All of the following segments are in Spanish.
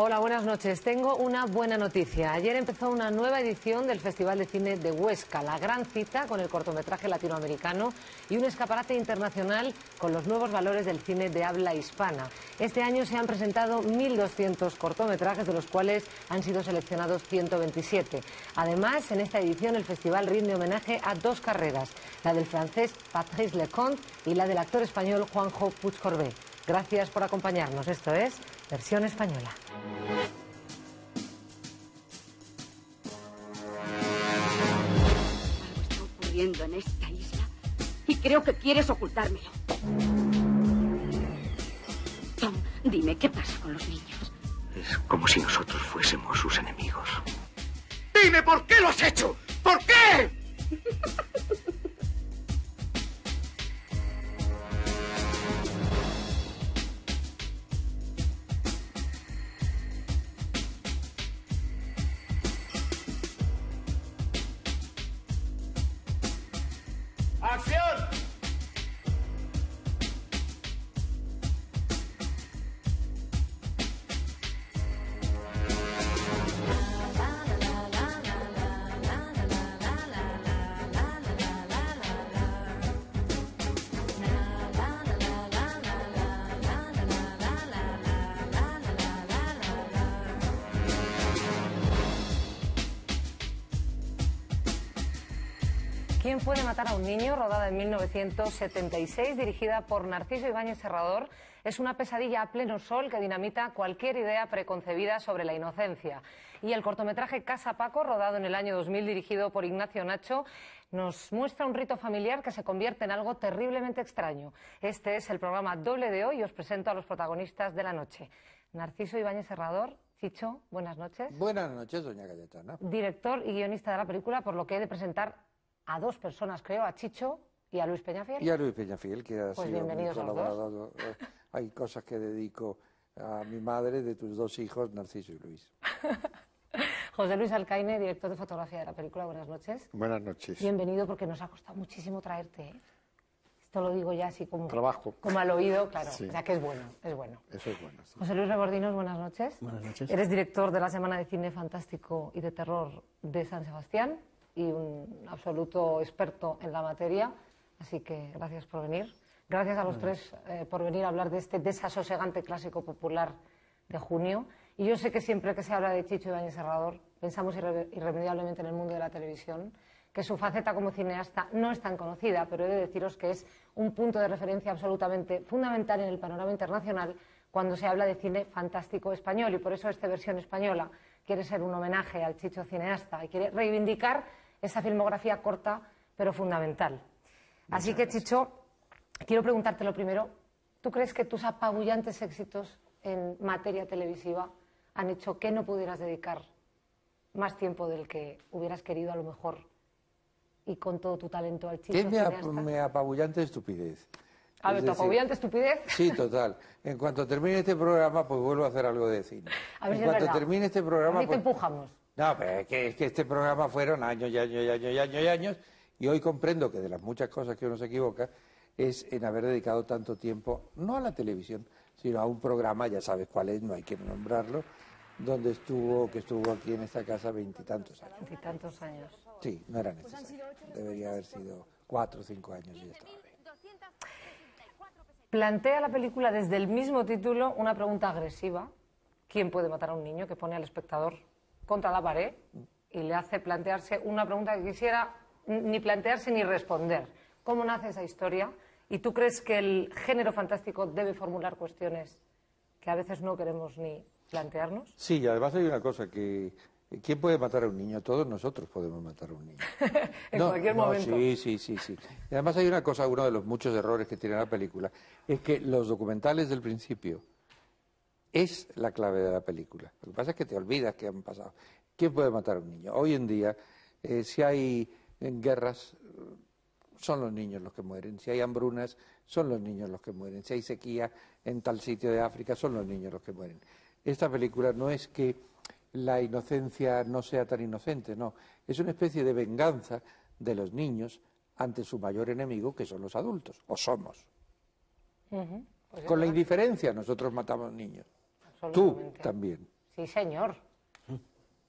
Hola, buenas noches. Tengo una buena noticia. Ayer empezó una nueva edición del Festival de Cine de Huesca, la gran cita con el cortometraje latinoamericano y un escaparate internacional con los nuevos valores del cine de habla hispana. Este año se han presentado 1.200 cortometrajes, de los cuales han sido seleccionados 127. Además, en esta edición el festival rinde homenaje a dos carreras, la del francés Patrice Leconte y la del actor español Juanjo Puigcorbé. Gracias por acompañarnos. Esto es Versión Española. Algo está ocurriendo en esta isla y creo que quieres ocultármelo. Tom, dime, ¿qué pasa con los niños? Es como si nosotros fuésemos sus enemigos. ¡Dime por qué lo has hecho! ¿Por qué? ¡Acción! ¿Quién puede matar a un niño?, rodada en 1976, dirigida por Narciso Ibáñez Serrador, es una pesadilla a pleno sol que dinamita cualquier idea preconcebida sobre la inocencia. Y el cortometraje Casa Paco, rodado en el año 2000, dirigido por Ignacio Nacho, nos muestra un rito familiar que se convierte en algo terriblemente extraño. Este es el programa doble de hoy y os presento a los protagonistas de la noche. Narciso Ibáñez Serrador. Chicho, buenas noches. Buenas noches, doña Cayetana. Director y guionista de la película, por lo que he de presentar a dos personas, creo, a Chicho y a Luis Peñafiel. Y a Luis Peñafiel, que ha Pues sido mi bienvenidos a los colaborador. Hay cosas que dedico a mi madre, de tus dos hijos, Narciso y Luis. José Luis Alcaine, director de fotografía de la película, buenas noches. Buenas noches. Bienvenido, porque nos ha costado muchísimo traerte, ¿eh? Esto lo digo ya así como... Trabajo. Como al oído, claro, Sí. o sea que es bueno, es bueno. Eso es bueno. Sí. José Luis Rebordinos, buenas noches. Buenas noches. Eres director de la Semana de Cine Fantástico y de Terror de San Sebastián y un absoluto experto en la materia, así que gracias por venir. Gracias a los tres por venir a hablar de este desasosegante clásico popular de junio. Y yo sé que siempre que se habla de Chicho Ibáñez Serrador, pensamos irremediablemente en el mundo de la televisión, que su faceta como cineasta no es tan conocida, pero he de deciros que es un punto de referencia absolutamente fundamental en el panorama internacional cuando se habla de cine fantástico español, y por eso esta versión española quiere ser un homenaje al Chicho cineasta y quiere reivindicar esa filmografía corta pero fundamental. Así que, Chicho, quiero preguntarte lo primero. ¿Tú crees que tus apabullantes éxitos en materia televisiva han hecho que no pudieras dedicar más tiempo del que hubieras querido, a lo mejor, y con todo tu talento, al Chicho cineasta? Mi apabullante estupidez. A ver, ¿tu apabullante estupidez? Sí, total. En cuanto termine este programa, pues vuelvo a hacer algo de cine. A ver en si es cuanto verdad. termine este programa... Ahí te pues... empujamos. No, pero es que este programa fueron años y años y años y años y años, y hoy comprendo que de las muchas cosas que uno se equivoca es en haber dedicado tanto tiempo, no a la televisión, sino a un programa, ya sabes cuál es, no hay que nombrarlo, que estuvo aquí en esta casa 20 y tantos años. 20 y tantos años. Sí, no era necesario. Debería haber sido 4 o 5 años y ya estaba bien. Plantea la película desde el mismo título una pregunta agresiva. ¿Quién puede matar a un niño?, que pone al espectador contra la pared y le hace plantearse una pregunta que quisiera ni plantearse ni responder. ¿Cómo nace esa historia? ¿Y tú crees que el género fantástico debe formular cuestiones que a veces no queremos ni plantearnos? Sí, y además hay una cosa que... ¿Quién puede matar a un niño? Todos nosotros podemos matar a un niño. En cualquier momento. Sí. Y además hay una cosa, uno de los muchos errores que tiene la película, es que los documentales del principio es la clave de la película. Lo que pasa es que te olvidas que han pasado. ¿Quién puede matar a un niño? Hoy en día, si hay guerras, son los niños los que mueren. Si hay hambrunas, son los niños los que mueren. Si hay sequía en tal sitio de África, son los niños los que mueren. Esta película no es que la inocencia no sea tan inocente, no. Es una especie de venganza de los niños ante su mayor enemigo, que son los adultos, o somos. Pues Con la indiferencia nosotros matamos niños. Tú absolutamente. también. Sí, señor.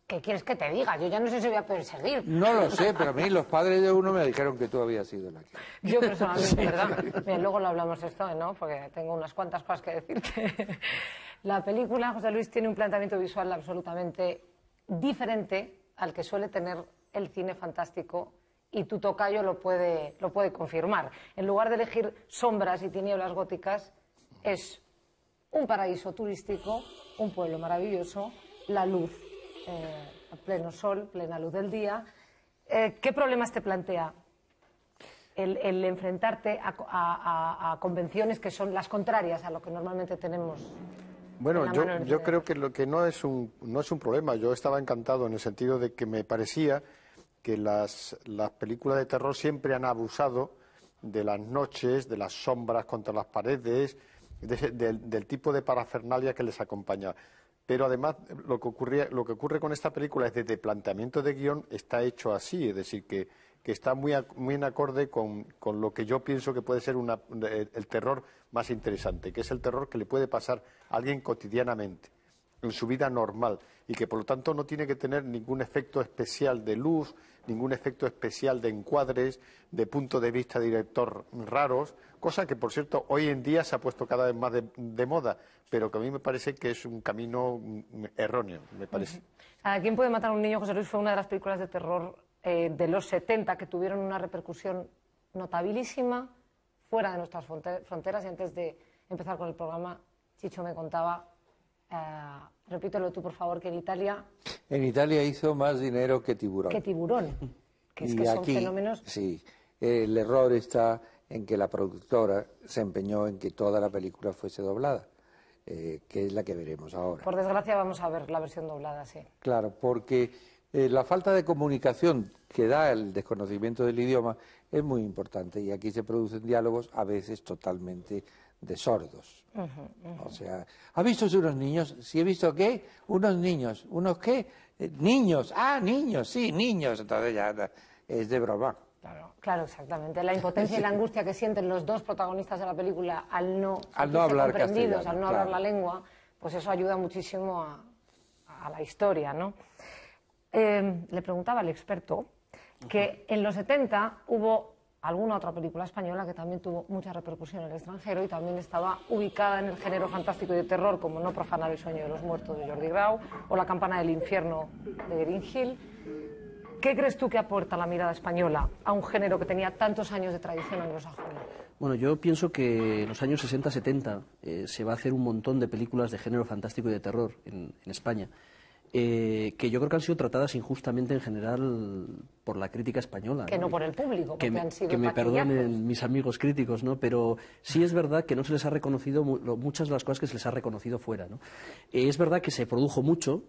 ¿Qué quieres que te diga? Yo ya no sé si voy a poder seguir. No lo sé, pero a mí los padres de uno me dijeron que tú habías sido la que... Yo personalmente, ¿verdad? Bien, luego lo hablamos esto, ¿no? Porque tengo unas cuantas cosas que decirte. La película, José Luis, tiene un planteamiento visual absolutamente diferente al que suele tener el cine fantástico, y tu tocayo lo puede confirmar. En lugar de elegir sombras y tinieblas góticas, es un paraíso turístico, un pueblo maravilloso, la luz, a pleno sol, plena luz del día. ¿Qué problemas te plantea el enfrentarte a convenciones que son las contrarias a lo que normalmente tenemos? Bueno, yo creo que lo que no es un problema. Yo estaba encantado en el sentido de que me parecía que las películas de terror siempre han abusado de las noches, de las sombras contra las paredes, del tipo de parafernalia que les acompaña. Pero además lo que ocurre con esta película es desde el planteamiento de guión está hecho así, es decir, que está muy en acorde con lo que yo pienso que puede ser el terror más interesante, que es el terror que le puede pasar a alguien cotidianamente, en su vida normal, y que por lo tanto no tiene que tener ningún efecto especial de luz, ningún efecto especial de encuadres, de punto de vista de director raros, cosa que por cierto hoy en día se ha puesto cada vez más de moda, pero que a mí me parece que es un camino erróneo, me parece. ¿A quién puede matar a un niño? José Luis fue una de las películas de terror de los 70 que tuvieron una repercusión notabilísima fuera de nuestras fronteras, y antes de empezar con el programa, Chicho me contaba, repítelo tú por favor, que en Italia... En Italia hizo más dinero que Tiburón. Que Tiburón, que es que son fenómenos... Sí, el error está en que la productora se empeñó en que toda la película fuese doblada, que es la que veremos ahora. Por desgracia vamos a ver la versión doblada, sí. Claro, porque la falta de comunicación que da el desconocimiento del idioma es muy importante, y aquí se producen diálogos a veces totalmente de sordos. O sea, ¿ha visto unos niños? ¿Sí he visto qué? Unos niños. ¿Unos qué? Niños. Ah, niños, sí, niños. Entonces ya es de broma. Claro, exactamente. La impotencia y la angustia que sienten los dos protagonistas de la película al no hablar comprendidos, castellano, al no hablar la lengua, pues eso ayuda muchísimo a la historia, ¿no? Le preguntaba al experto que en los 70 hubo alguna otra película española que también tuvo mucha repercusión en el extranjero y también estaba ubicada en el género fantástico y de terror, como No profanar el sueño de los muertos, de Jordi Grau, o La campana del infierno, de Green Hill. ¿Qué crees tú que aporta la mirada española a un género que tenía tantos años de tradición anglosajona? Bueno, yo pienso que en los años 60-70 se va a hacer un montón de películas de género fantástico y de terror en España, que yo creo que han sido tratadas injustamente en general por la crítica española. Que no por el público, porque han sido que me taquillazos. perdonen mis amigos críticos, ¿no? Pero sí es verdad que no se les ha reconocido muchas de las cosas que se les ha reconocido fuera, ¿no? Es verdad que se produjo mucho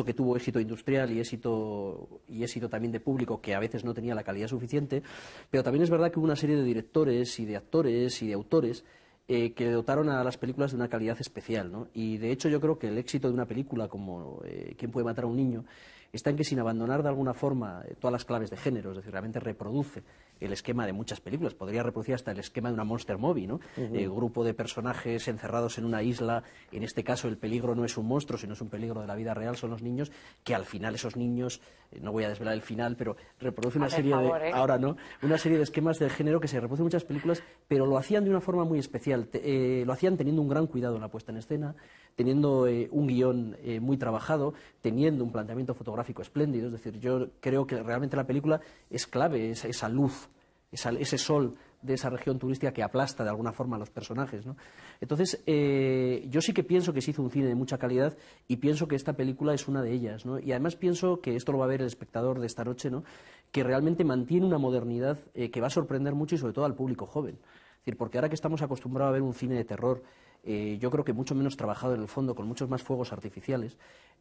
que tuvo éxito industrial y éxito también de público, que a veces no tenía la calidad suficiente, pero también es verdad que hubo una serie de directores y de actores y de autores que dotaron a las películas de una calidad especial, ¿no? Y de hecho yo creo que el éxito de una película como ¿Quién puede matar a un niño? Está en que, sin abandonar de alguna forma todas las claves de género, es decir, realmente reproduce el esquema de muchas películas, podría reproducir hasta el esquema de una monster movie, ¿no? Grupo de personajes encerrados en una isla, en este caso el peligro no es un monstruo, sino es un peligro de la vida real, son los niños, que al final esos niños, no voy a desvelar el final, pero reproduce una serie ahora no, una serie de esquemas de género que se reproducen en muchas películas, pero lo hacían de una forma muy especial, lo hacían teniendo un gran cuidado en la puesta en escena, teniendo un guión muy trabajado, teniendo un planteamiento fotográfico espléndido. Es decir, yo creo que realmente la película es clave, esa luz, ese sol de esa región turística que aplasta de alguna forma a los personajes, ¿no? Entonces, yo sí que pienso que se hizo un cine de mucha calidad y pienso que esta película es una de ellas, ¿no? Y además pienso que esto lo va a ver el espectador de esta noche, ¿no? Que realmente mantiene una modernidad que va a sorprender mucho y sobre todo al público joven. Es decir, porque ahora que estamos acostumbrados a ver un cine de terror, yo creo que mucho menos trabajado en el fondo, con muchos más fuegos artificiales,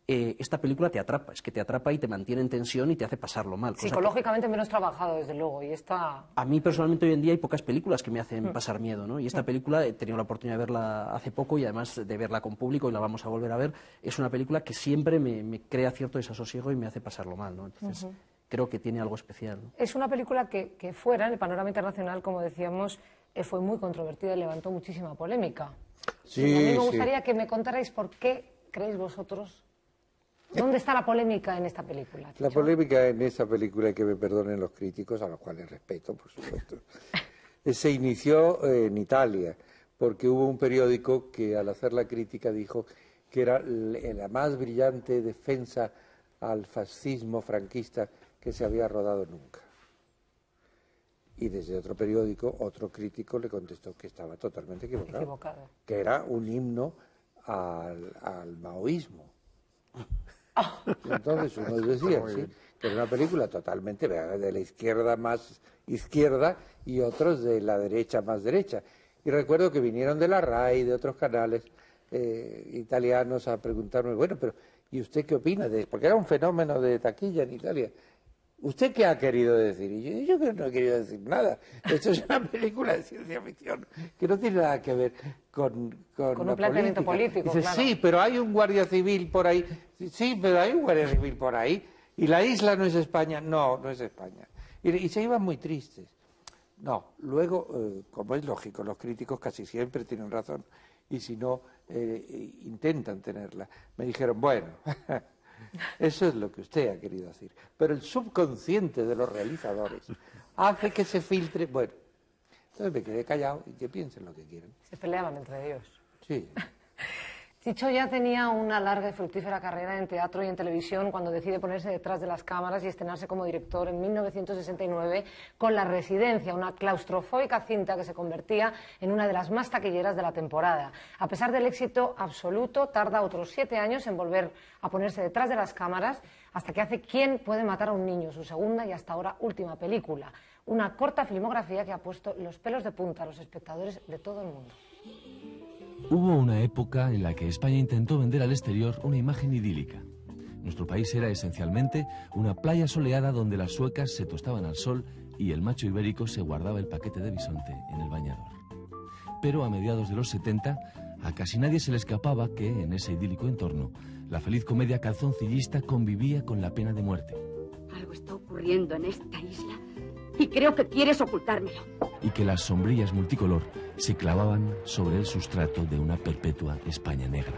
esta película te atrapa, es que te atrapa y te mantiene en tensión y te hace pasarlo mal. Psicológicamente menos trabajado, desde luego, y esta... A mí personalmente hoy en día hay pocas películas que me hacen pasar miedo, ¿no? Y esta película, he tenido la oportunidad de verla hace poco y además de verla con público y la vamos a volver a ver, es una película que siempre me crea cierto desasosiego y me hace pasarlo mal, ¿no? Entonces, creo que tiene algo especial, ¿no? Es una película que fuera, en el panorama internacional, como decíamos, fue muy controvertida y levantó muchísima polémica. Sí, y a mí me gustaría que me contarais por qué creéis vosotros ¿Dónde está la polémica en esta película, Chicho? La polémica en esa película, y que me perdonen los críticos, a los cuales respeto, por supuesto, se inició en Italia, porque hubo un periódico que al hacer la crítica dijo que era la más brillante defensa al fascismo franquista que se había rodado nunca. Y desde otro periódico, otro crítico le contestó que estaba totalmente equivocado. Que era un himno al maoísmo. Y entonces uno decía, sí, que era una película totalmente de la izquierda más izquierda y otros de la derecha más derecha. Y recuerdo que vinieron de la RAI y de otros canales italianos a preguntarme, bueno, pero ¿y usted qué opina? Porque era un fenómeno de taquilla en Italia. ¿Usted qué ha querido decir? Y yo no he querido decir nada. Esto es una película de ciencia ficción que no tiene nada que ver con un planteamiento político. Dice, claro. sí, pero hay un guardia civil por ahí. Sí, pero hay un guardia civil por ahí. ¿Y la isla no es España? No, no es España. Y se iban muy tristes. No, luego, como es lógico, los críticos casi siempre tienen razón. Y si no, intentan tenerla. Me dijeron, bueno... Eso es lo que usted ha querido decir. Pero el subconsciente de los realizadores hace que se filtre... Bueno, entonces me quedé callado y que piensen lo que quieran. Se peleaban entre ellos. Sí. Chicho ya tenía una larga y fructífera carrera en teatro y en televisión cuando decide ponerse detrás de las cámaras y estrenarse como director en 1969 con La Residencia, una claustrofóbica cinta que se convertía en una de las más taquilleras de la temporada. A pesar del éxito absoluto, tarda otros 7 años en volver a ponerse detrás de las cámaras hasta que hace ¿Quién puede matar a un niño?, su segunda y hasta ahora última película. Una corta filmografía que ha puesto los pelos de punta a los espectadores de todo el mundo. Hubo una época en la que España intentó vender al exterior una imagen idílica. Nuestro país era esencialmente una playa soleada donde las suecas se tostaban al sol y el macho ibérico se guardaba el paquete de bisonte en el bañador. Pero a mediados de los 70, a casi nadie se le escapaba que, en ese idílico entorno, la feliz comedia calzoncillista convivía con la pena de muerte. Algo está ocurriendo en esta isla y creo que quieres ocultármelo. Y que las sombrillas multicolor se clavaban sobre el sustrato de una perpetua España negra.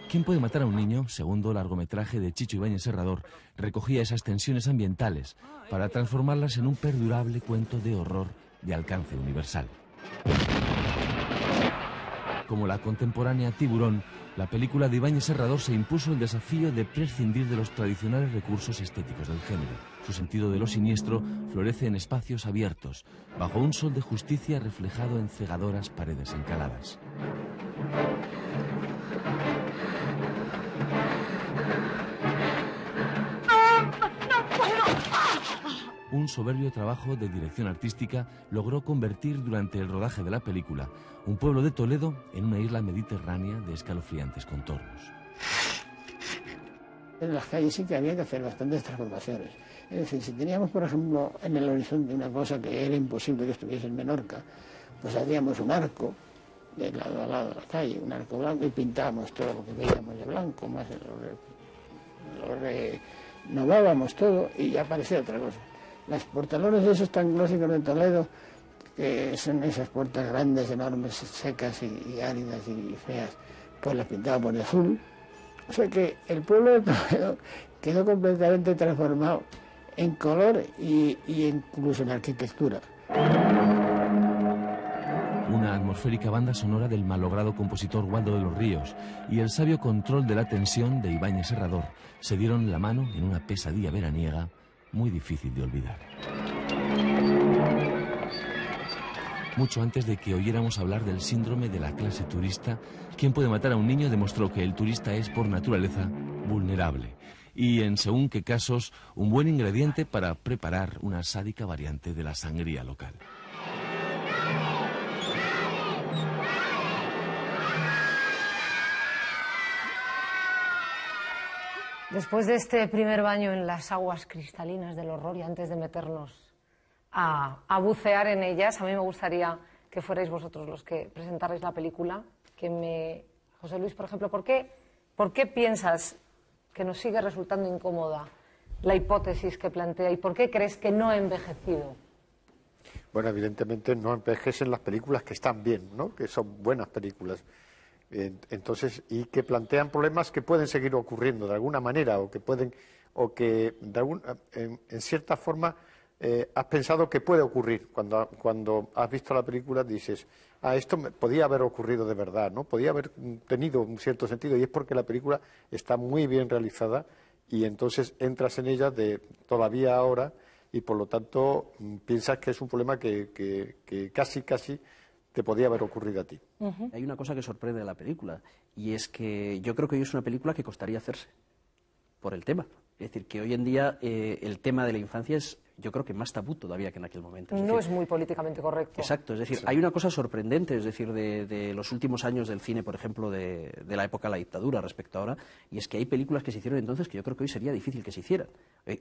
¿Quién puede matar a un niño?, segundo largometraje de Chicho Ibáñez Serrador, recogía esas tensiones ambientales para transformarlas en un perdurable cuento de horror de alcance universal. Como la contemporánea Tiburón, la película de Ibáñez Serrador se impuso el desafío de prescindir de los tradicionales recursos estéticos del género. Su sentido de lo siniestro florece en espacios abiertos, bajo un sol de justicia reflejado en cegadoras paredes encaladas. Un soberbio trabajo de dirección artística logró convertir durante el rodaje de la película un pueblo de Toledo en una isla mediterránea de escalofriantes contornos. En las calles sí que había que hacer bastantes transformaciones. Es decir, si teníamos, por ejemplo, en el horizonte una cosa que era imposible que estuviese en Menorca, pues hacíamos un arco de lado a lado de la calle, un arco blanco, y pintábamos todo lo que veíamos de blanco, más lo renovábamos todo y ya aparecía otra cosa. Las portalones esos tan clásicos de Toledo, que son esas puertas grandes, enormes, secas y áridas y feas, pues las pintábamos de azul. O sea que el pueblo de Toledo quedó completamente transformado en color y incluso en arquitectura. Una atmosférica banda sonora del malogrado compositor Waldo de los Ríos y el sabio control de la tensión de Ibáñez Serrador se dieron la mano en una pesadilla veraniega muy difícil de olvidar. Mucho antes de que oyéramos hablar del síndrome de la clase turista, ¿Quién puede matar a un niño?, demostró que el turista es por naturaleza vulnerable y, en según qué casos, un buen ingrediente para preparar una sádica variante de la sangría local. Después de este primer baño en las aguas cristalinas del horror y antes de meternos a bucear en ellas, a mí me gustaría que fuerais vosotros los que presentarais la película. José Luis, por ejemplo, ¿por qué piensas que nos sigue resultando incómoda la hipótesis que plantea y por qué crees que no ha envejecido? Bueno, evidentemente no envejecen las películas que están bien, ¿no? Que son buenas películas. Entonces, y que plantean problemas que pueden seguir ocurriendo de alguna manera, o que en cierta forma has pensado que puede ocurrir. Cuando has visto la película dices, esto podía haber ocurrido de verdad, ¿no? Podía haber tenido un cierto sentido, y es porque la película está muy bien realizada, y entonces entras en ella todavía ahora, y por lo tanto piensas que es un problema que casi te podía haber ocurrido a ti. Hay una cosa que sorprende de la película, y es que yo creo que hoy es una película que costaría hacerse por el tema. Es decir, que hoy en día el tema de la infancia es, yo creo que más tabú todavía que en aquel momento. No es muy políticamente correcto. Exacto, es decir, hay una cosa sorprendente, es decir, de los últimos años del cine, por ejemplo, de la época de la dictadura respecto a ahora, y es que hay películas que se hicieron entonces que yo creo que hoy sería difícil que se hicieran.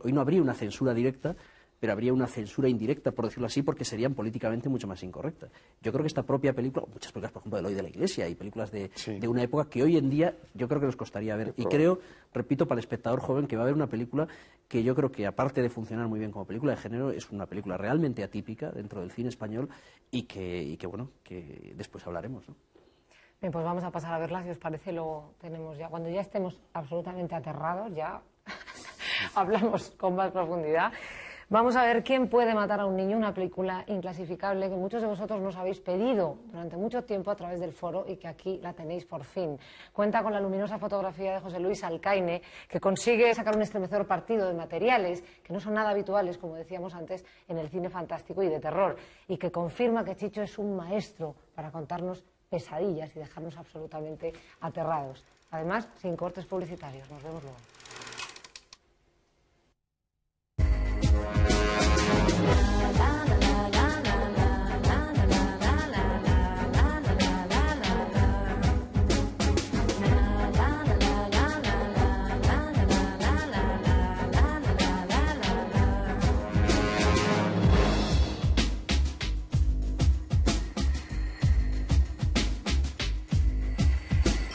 Hoy no habría una censura directa, pero habría una censura indirecta, por decirlo así, porque serían políticamente mucho más incorrectas. Yo creo que esta propia película, muchas películas, por ejemplo, de Eloy de la Iglesia, y películas de una época que hoy en día yo creo que nos costaría ver. Y creo, repito, para el espectador joven, que va a ver una película que yo creo que, aparte de funcionar muy bien como película de género, es una película realmente atípica dentro del cine español, y que bueno, que después hablaremos, ¿no? Bien, pues vamos a pasar a verla, si os parece, lo tenemos ya. Cuando ya estemos absolutamente aterrados, ya hablamos con más profundidad. Vamos a ver Quién puede matar a un niño, una película inclasificable que muchos de vosotros nos habéis pedido durante mucho tiempo a través del foro, y que aquí la tenéis por fin. Cuenta con la luminosa fotografía de José Luis Alcaine, que consigue sacar un estremecedor partido de materiales que no son nada habituales, como decíamos antes, en el cine fantástico y de terror, y que confirma que Chicho es un maestro para contarnos pesadillas y dejarnos absolutamente aterrados. Además, sin cortes publicitarios. Nos vemos luego.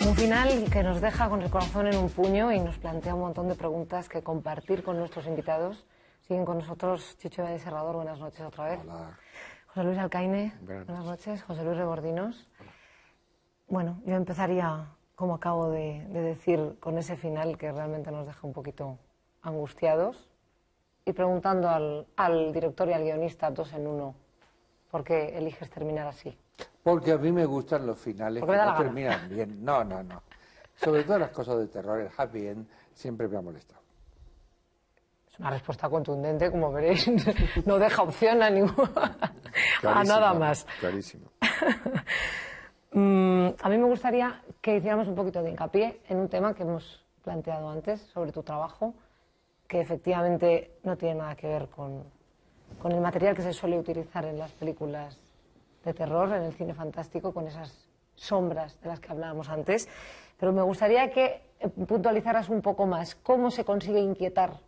Un final que nos deja con el corazón en un puño y nos plantea un montón de preguntas que compartir con nuestros invitados. Siguen con nosotros Chicho de Serrador, buenas noches otra vez. Hola. José Luis Alcaine, buenas noches. José Luis Rebordinos. Hola. Bueno, yo empezaría, como acabo de decir, con ese final que realmente nos deja un poquito angustiados, y preguntando al director y al guionista, dos en uno, ¿por qué eliges terminar así? Porque a mí me gustan los finales que no terminan bien. No. Sobre todo las cosas de terror, el happy end siempre me ha molestado. Es una respuesta contundente, como veréis. No deja opción a nada más. Clarísimo. A mí me gustaría que hiciéramos un poquito de hincapié en un tema que hemos planteado antes sobre tu trabajo, que efectivamente no tiene nada que ver con el material que se suele utilizar en las películas de terror, en el cine fantástico, con esas sombras de las que hablábamos antes. Pero me gustaría que puntualizaras un poco más cómo se consigue inquietar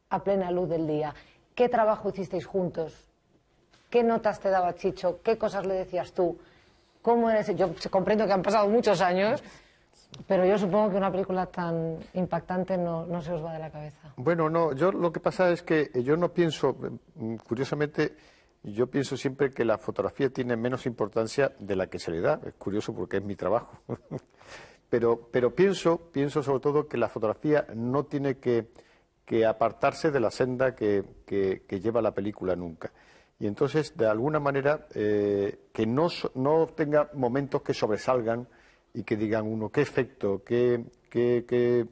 a plena luz del día. ¿Qué trabajo hicisteis juntos? ¿Qué notas te daba Chicho? ¿Qué cosas le decías tú? ¿Cómo eres? Yo comprendo que han pasado muchos años, pero yo supongo que una película tan impactante no se os va de la cabeza. Bueno, no, yo lo que pasa es que yo no pienso, curiosamente, yo pienso siempre que la fotografía tiene menos importancia de la que se le da. Es curioso porque es mi trabajo. pero pienso sobre todo que la fotografía no tiene que apartarse de la senda que lleva la película nunca. Y entonces, de alguna manera, que no tenga momentos que sobresalgan y que digan uno, qué efecto, qué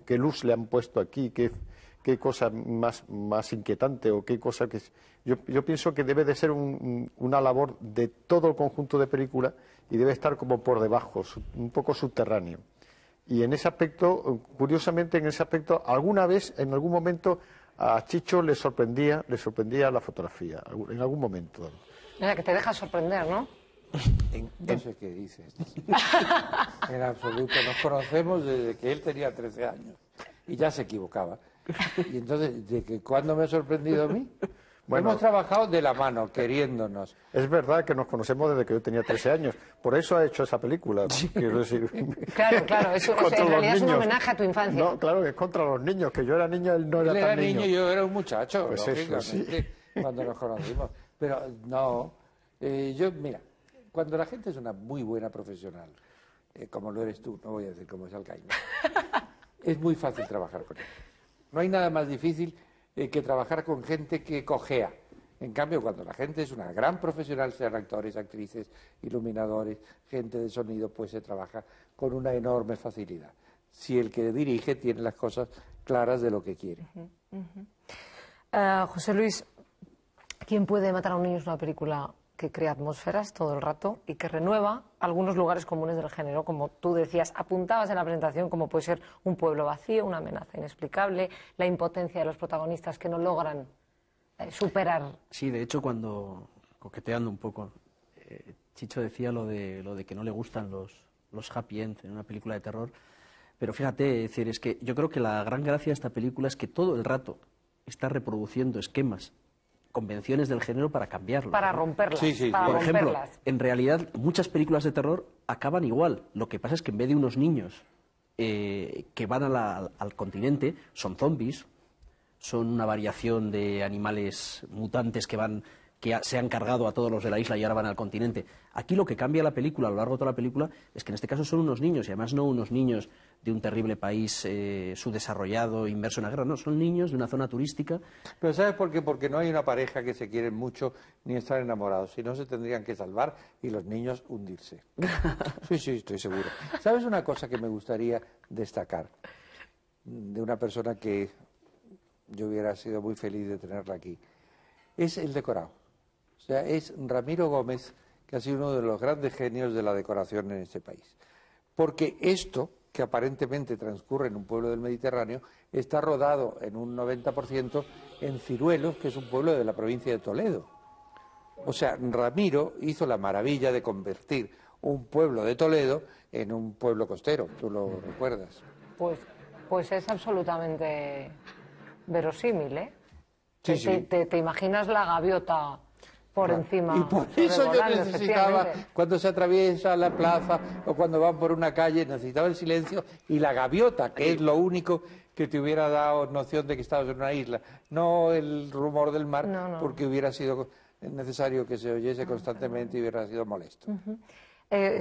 luz le han puesto aquí, qué cosa más inquietante, o qué cosa que... Yo pienso que debe de ser una labor de todo el conjunto de película, y debe estar como por debajo, un poco subterráneo. Y en ese aspecto, curiosamente, alguna vez, en algún momento, a Chicho le sorprendía la fotografía, en algún momento. Mira, que te deja sorprender, ¿no? No sé qué dices. En absoluto. Nos conocemos desde que él tenía 13 años y ya se equivocaba. Y entonces, ¿cuándo me ha sorprendido a mí? Bueno, hemos trabajado de la mano, queriéndonos. Es verdad que nos conocemos desde que yo tenía 13 años. Por eso ha hecho esa película. Quiero decir. Claro. Eso en realidad es un homenaje a tu infancia. No, claro, es contra los niños. Que yo era niño, él no era tan niño. Yo era un muchacho, pues lógicamente, eso, sí. Cuando nos conocimos. Pero no, mira, cuando la gente es una muy buena profesional, como lo eres tú, no voy a decir como es Alcaide, es muy fácil trabajar con él. No hay nada más difícil que trabajar con gente que cojea. En cambio, cuando la gente es una gran profesional, sean actores, actrices, iluminadores, gente de sonido, pues se trabaja con una enorme facilidad. Si el que dirige tiene las cosas claras de lo que quiere. José Luis, ¿Quién puede matar a un niño? Es una película que crea atmósferas todo el rato y que renueva algunos lugares comunes del género, como tú decías, apuntabas en la presentación, como puede ser un pueblo vacío, una amenaza inexplicable, la impotencia de los protagonistas que no logran superar. Sí, de hecho, cuando, coqueteando un poco, Chicho decía lo de que no le gustan los happy end en una película de terror, pero fíjate, es que yo creo que la gran gracia de esta película es que todo el rato está reproduciendo esquemas, convenciones del género para cambiarlo. Para romperlas. Sí. Para Por ejemplo, romperlas. en realidad muchas películas de terror acaban igual. Lo que pasa es que en vez de unos niños que van al continente, son zombies, son una variación de animales mutantes que se han cargado a todos los de la isla y ahora van al continente. Aquí lo que cambia la película, a lo largo de toda la película, es que en este caso son unos niños, y además no unos niños de un terrible país subdesarrollado, inmerso en la guerra, no, son niños de una zona turística. Pero ¿sabes por qué? Porque no hay una pareja que se quieren mucho ni están enamorados, si no se tendrían que salvar y los niños hundirse. Sí, estoy seguro. ¿Sabes una cosa que me gustaría destacar de una persona que yo hubiera sido muy feliz de tenerla aquí? Es el decorado. O sea, es Ramiro Gómez, que ha sido uno de los grandes genios de la decoración en este país. Porque esto, que aparentemente transcurre en un pueblo del Mediterráneo, está rodado en un 90% en Ciruelos, que es un pueblo de la provincia de Toledo. O sea, Ramiro hizo la maravilla de convertir un pueblo de Toledo en un pueblo costero, tú lo recuerdas. Pues es absolutamente verosímil, ¿eh? Sí. Te imaginas la gaviota por encima. Y por eso yo sobrevolando, necesitaba, efectivamente. cuando se atraviesa la plaza o cuando van por una calle, necesitaba el silencio y la gaviota, que es lo único que te hubiera dado noción de que estabas en una isla, no el rumor del mar, No. porque hubiera sido necesario que se oyese constantemente y hubiera sido molesto.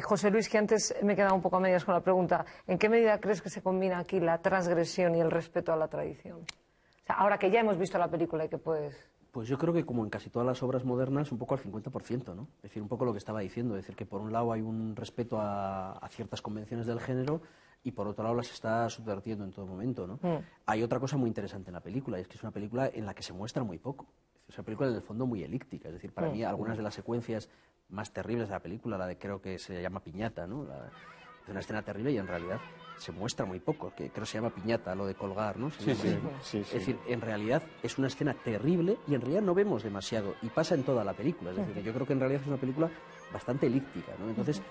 José Luis, que antes me he quedado un poco a medias con la pregunta, ¿en qué medida crees que se combina aquí la transgresión y el respeto a la tradición? O sea, ahora que ya hemos visto la película y que puedes... Pues yo creo que como en casi todas las obras modernas, un poco al 50%, ¿no? Es decir, un poco lo que estaba diciendo, es decir, que por un lado hay un respeto a ciertas convenciones del género y por otro lado las está subvertiendo en todo momento, ¿no? Hay otra cosa muy interesante en la película, y es que es una película en la que se muestra muy poco. Es una película en el fondo muy elíptica, es decir, para mí algunas de las secuencias más terribles de la película, la de creo que se llama Piñata, ¿no? Es una escena terrible y en realidad se muestra muy poco, que creo que se llama Piñata, lo de colgar, ¿no? Sí. Es decir, en realidad es una escena terrible y en realidad no vemos demasiado y pasa en toda la película. Es decir, que yo creo que en realidad es una película bastante elíptica, ¿no? Entonces,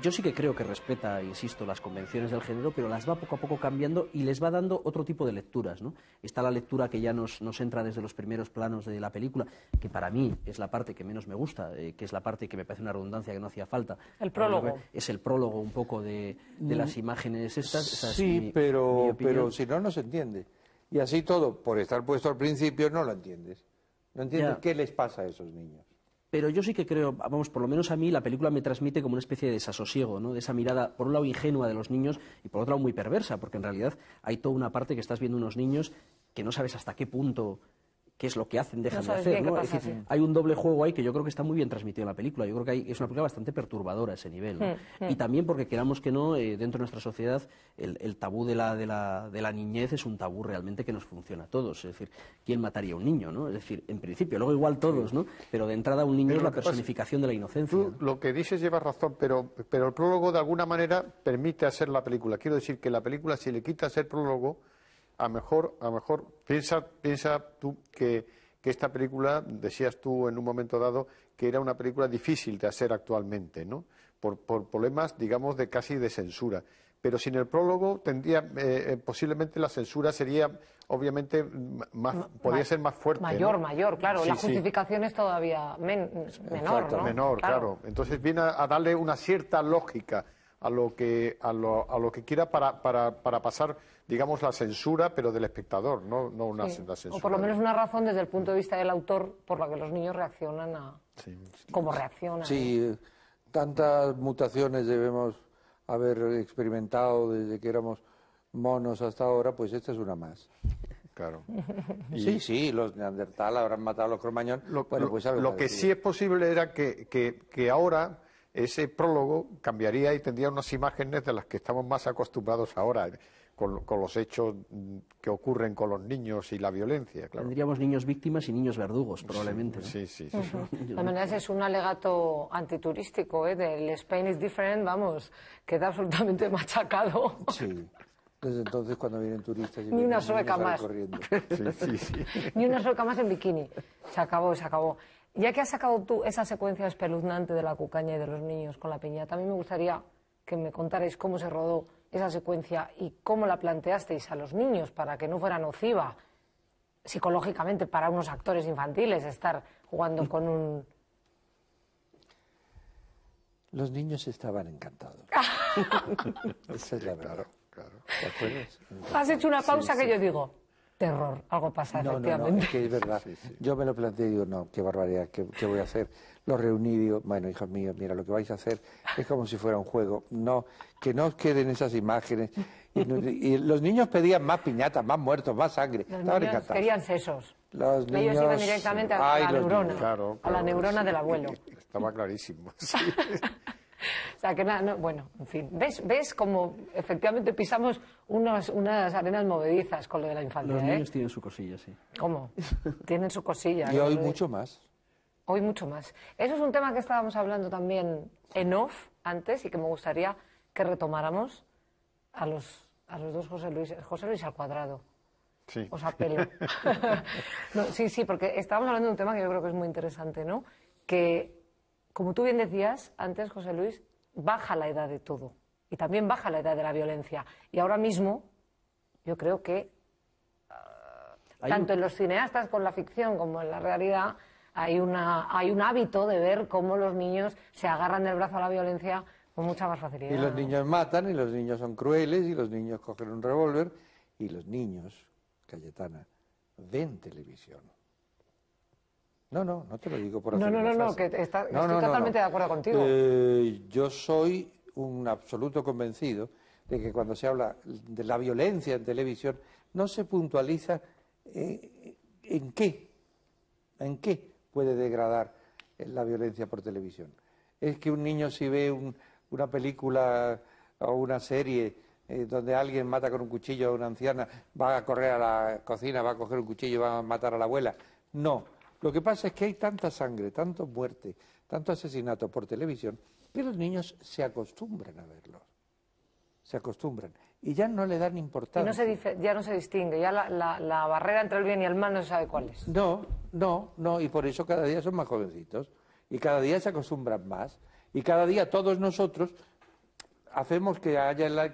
yo sí que creo que respeta, insisto, las convenciones del género, pero las va poco a poco cambiando y les va dando otro tipo de lecturas, ¿no? Está la lectura que ya nos entra desde los primeros planos de la película, que para mí es la parte que menos me gusta, que es la parte que me parece una redundancia que no hacía falta. El prólogo. Es el prólogo un poco de las imágenes estas. Sí, pero si no, no se entiende. Y así todo, por estar puesto al principio, no lo entiendes. No entiendes qué les pasa a esos niños. Pero yo sí que creo, vamos, por lo menos a mí la película me transmite como una especie de desasosiego, ¿no? De esa mirada, por un lado ingenua de los niños y por otro lado muy perversa, porque en realidad hay toda una parte que estás viendo unos niños que no sabes hasta qué punto qué es lo que hacen, dejan de hacer, ¿no? Es decir, hay un doble juego ahí que yo creo que está muy bien transmitido en la película. Yo creo que es una película bastante perturbadora a ese nivel, ¿no? Y también porque queramos que no, dentro de nuestra sociedad el tabú de la niñez es un tabú realmente que nos funciona a todos. Es decir, ¿quién mataría a un niño, no? Es decir, en principio, luego igual todos, ¿no? Pero de entrada un niño es la personificación de la inocencia. Tú lo que dices llevas razón, pero el prólogo de alguna manera permite hacer la película. Quiero decir que la película, si le quitas el prólogo, a lo mejor piensa tú que esta película, decías tú en un momento dado, que era una película difícil de hacer actualmente, ¿no? Por problemas, digamos, casi de censura. Pero sin el prólogo tendría, posiblemente la censura sería, obviamente, podría ser más fuerte. Mayor, claro. Sí, la justificación es todavía menor, Exacto, ¿no? menor, claro. Entonces viene a darle una cierta lógica a lo que quiera para pasar, digamos, la censura, pero del espectador, no una censura. O por lo menos una razón desde el punto de vista del autor por la que los niños reaccionan a cómo reaccionan. Sí, tantas mutaciones debemos haber experimentado desde que éramos monos hasta ahora, pues esta es una más. Claro. Sí, los neandertal habrán matado a los cromañón. Lo que sí es posible era que ahora ese prólogo cambiaría y tendría unas imágenes de las que estamos más acostumbrados ahora, con los hechos que ocurren con los niños y la violencia. Claro. Tendríamos niños víctimas y niños verdugos, probablemente. Sí. De todas maneras, es un alegato antiturístico, del Spain is different, vamos, queda absolutamente machacado. Sí. Desde entonces, cuando vienen turistas... Ni una sueca más. Sí. Ni una sueca más en bikini. Se acabó. Ya que has sacado tú esa secuencia espeluznante de la cucaña y de los niños con la piñata, a mí me gustaría que me contarais cómo se rodó esa secuencia y cómo la planteasteis a los niños para que no fuera nociva psicológicamente para unos actores infantiles estar jugando con un... Los niños estaban encantados. Esa es la verdad. Claro. ¿Te acuerdas? Has hecho una pausa que yo digo, terror, algo pasa, efectivamente. No, es que es verdad. Yo me lo planteé y digo, no, qué barbaridad, ¿qué voy a hacer? Lo reuní y digo, bueno, hijos míos, mira, lo que vais a hacer es como si fuera un juego. No, que no os queden esas imágenes. Y los niños pedían más piñatas, más muertos, más sangre. Los Estaban niños encantados. querían sesos. Los niños... Ellos iban directamente a la neurona, claro, a la neurona del abuelo. Estaba clarísimo. Sí. O sea, que nada, bueno, en fin. ¿Ves cómo efectivamente pisamos unas arenas movedizas con lo de la infancia? Los niños tienen su cosilla, sí. ¿Cómo? Tienen su cosilla. Y hoy mucho más. Hoy mucho más. Eso es un tema que estábamos hablando también en off antes y que me gustaría que retomáramos a los dos José Luis al cuadrado. Sí. Os apelo. No, sí, porque estábamos hablando de un tema que yo creo que es muy interesante, ¿no? Que, como tú bien decías antes, José Luis, baja la edad de todo. Y también baja la edad de la violencia. Y ahora mismo, yo creo que, tanto en los cineastas con la ficción como en la realidad, hay un hábito de ver cómo los niños se agarran del brazo a la violencia con mucha más facilidad. Y los niños matan, y los niños son crueles, y los niños cogen un revólver, y los niños, Cayetana, ven televisión. No te lo digo por hacer una frase. Que estoy totalmente de acuerdo contigo. Yo soy un absoluto convencido de que cuando se habla de la violencia en televisión, no se puntualiza en qué puede degradar la violencia por televisión. Es que un niño, si ve una película o una serie donde alguien mata con un cuchillo a una anciana, va a correr a la cocina, va a coger un cuchillo y va a matar a la abuela. No. Lo que pasa es que hay tanta sangre, tanta muerte, tanto asesinato por televisión, que los niños se acostumbran a verlos. Se acostumbran. Y ya no le dan importancia. Y ya no se distingue, ya la barrera entre el bien y el mal no se sabe cuál es. No, y por eso cada día son más jovencitos. Y cada día se acostumbran más. Y cada día todos nosotros hacemos que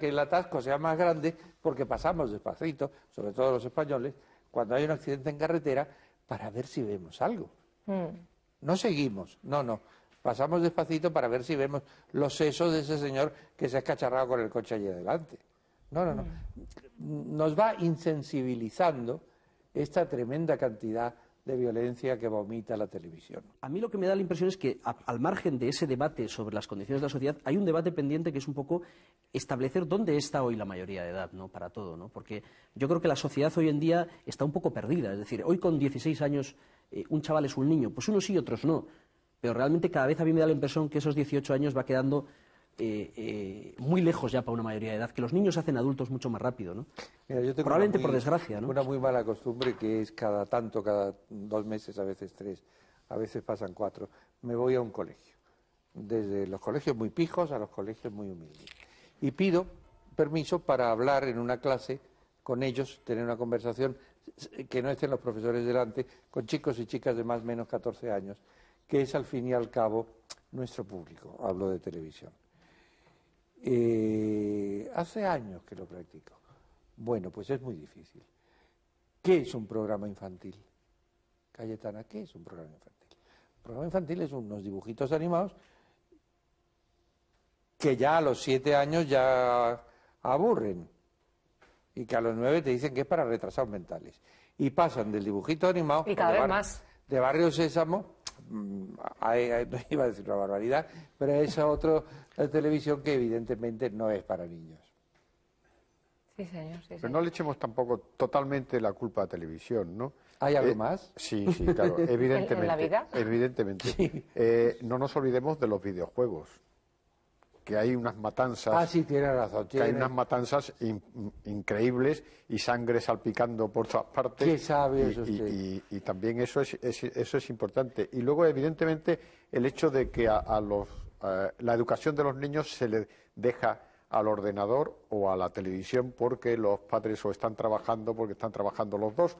que el atasco sea más grande porque pasamos despacito, sobre todo los españoles, cuando hay un accidente en carretera, para ver si vemos algo. No seguimos, no. Pasamos despacito para ver si vemos los sesos de ese señor que se ha escacharrado con el coche allí adelante. No. Nos va insensibilizando esta tremenda cantidad de violencia que vomita la televisión. A mí lo que me da la impresión es que, al margen de ese debate sobre las condiciones de la sociedad, hay un debate pendiente que es un poco establecer dónde está hoy la mayoría de edad, ¿no? Para todo, ¿no? Porque yo creo que la sociedad hoy en día está un poco perdida. Es decir, hoy con 16 años un chaval es un niño, pues unos sí y otros no. Pero realmente cada vez a mí me da la impresión que esos 18 años va quedando muy lejos ya para una mayoría de edad, que los niños se hacen adultos mucho más rápido, ¿no? Mira, yo tengo probablemente por desgracia, ¿no? Una muy mala costumbre que es cada 2 meses, a veces 3, a veces pasan 4, me voy a un colegio, desde los colegios muy pijos a los colegios muy humildes, y pido permiso para hablar en una clase con ellos, tener una conversación, que no estén los profesores delante, con chicos y chicas de más o menos 14 años, que es al fin y al cabo nuestro público, hablo de televisión. Hace años que lo practico. Bueno, pues es muy difícil. ¿Qué es un programa infantil? Cayetana, ¿qué es un programa infantil? Un programa infantil es unos dibujitos animados que ya a los 7 años ya aburren y que a los 9 te dicen que es para retrasados mentales. Y pasan del dibujito animado y cada vez más de Barrio Sésamo, no iba a decir una barbaridad, pero es otra televisión que evidentemente no es para niños. Sí, señor. Sí, pero no le echemos tampoco totalmente la culpa a televisión, ¿no? ¿Hay algo más? Sí, claro, evidentemente. ¿En la vida? Evidentemente. Sí. No nos olvidemos de los videojuegos, que hay unas matanzas. Ah, sí, tiene razón. Que hay unas matanzas increíbles y sangre salpicando por todas partes. ¿Qué sabe eso usted? Y también eso es importante. Y luego, evidentemente, el hecho de que la educación de los niños se le deja al ordenador o a la televisión porque los padres están trabajando los dos.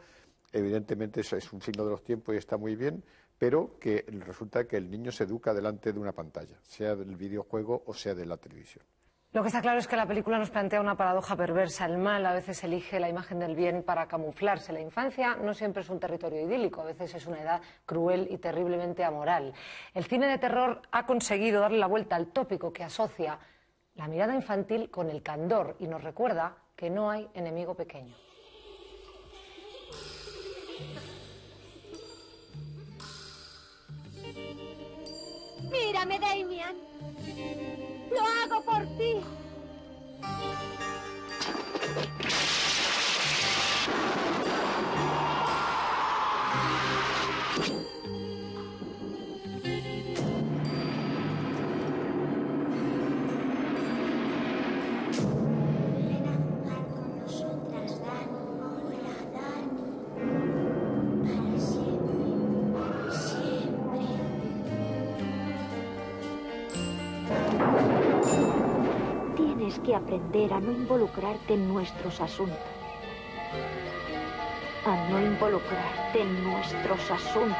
Evidentemente eso es un signo de los tiempos y está muy bien, pero que resulta que el niño se educa delante de una pantalla, sea del videojuego o sea de la televisión. Lo que está claro es que la película nos plantea una paradoja perversa. El mal a veces elige la imagen del bien para camuflarse. La infancia no siempre es un territorio idílico, a veces es una edad cruel y terriblemente amoral. El cine de terror ha conseguido darle la vuelta al tópico que asocia la mirada infantil con el candor y nos recuerda que no hay enemigo pequeño. Mírame, Damian. Lo hago por ti. Tienes que aprender a no involucrarte en nuestros asuntos. A no involucrarte en nuestros asuntos.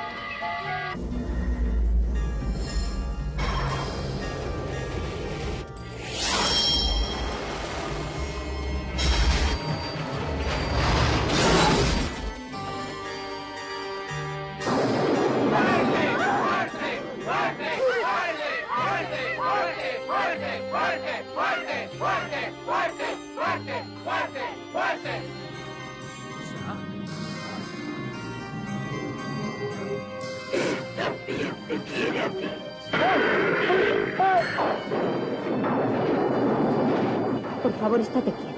Por favor, estate quieto.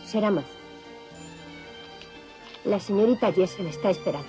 Será más. La señorita Jessel está esperando.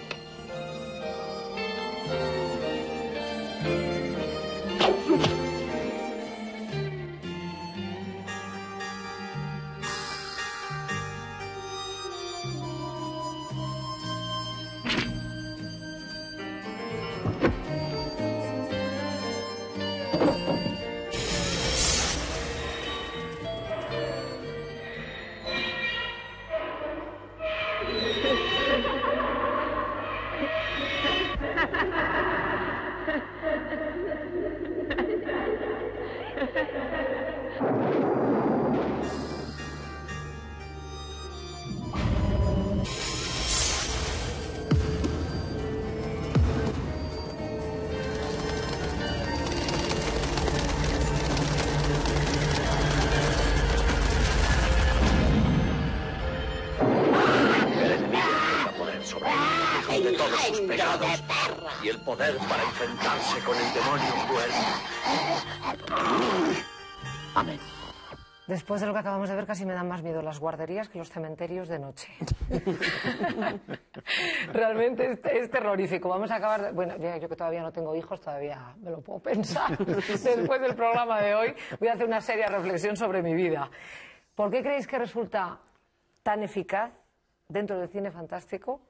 De todos sus pecados y el poder para enfrentarse con el demonio cruel. Amén. Después de lo que acabamos de ver, casi me dan más miedo las guarderías que los cementerios de noche. Realmente es terrorífico. Vamos a acabar... Bueno, yo que todavía no tengo hijos, todavía me lo puedo pensar. Después del programa de hoy voy a hacer una seria reflexión sobre mi vida. ¿Por qué creéis que resulta tan eficaz dentro del cine fantástico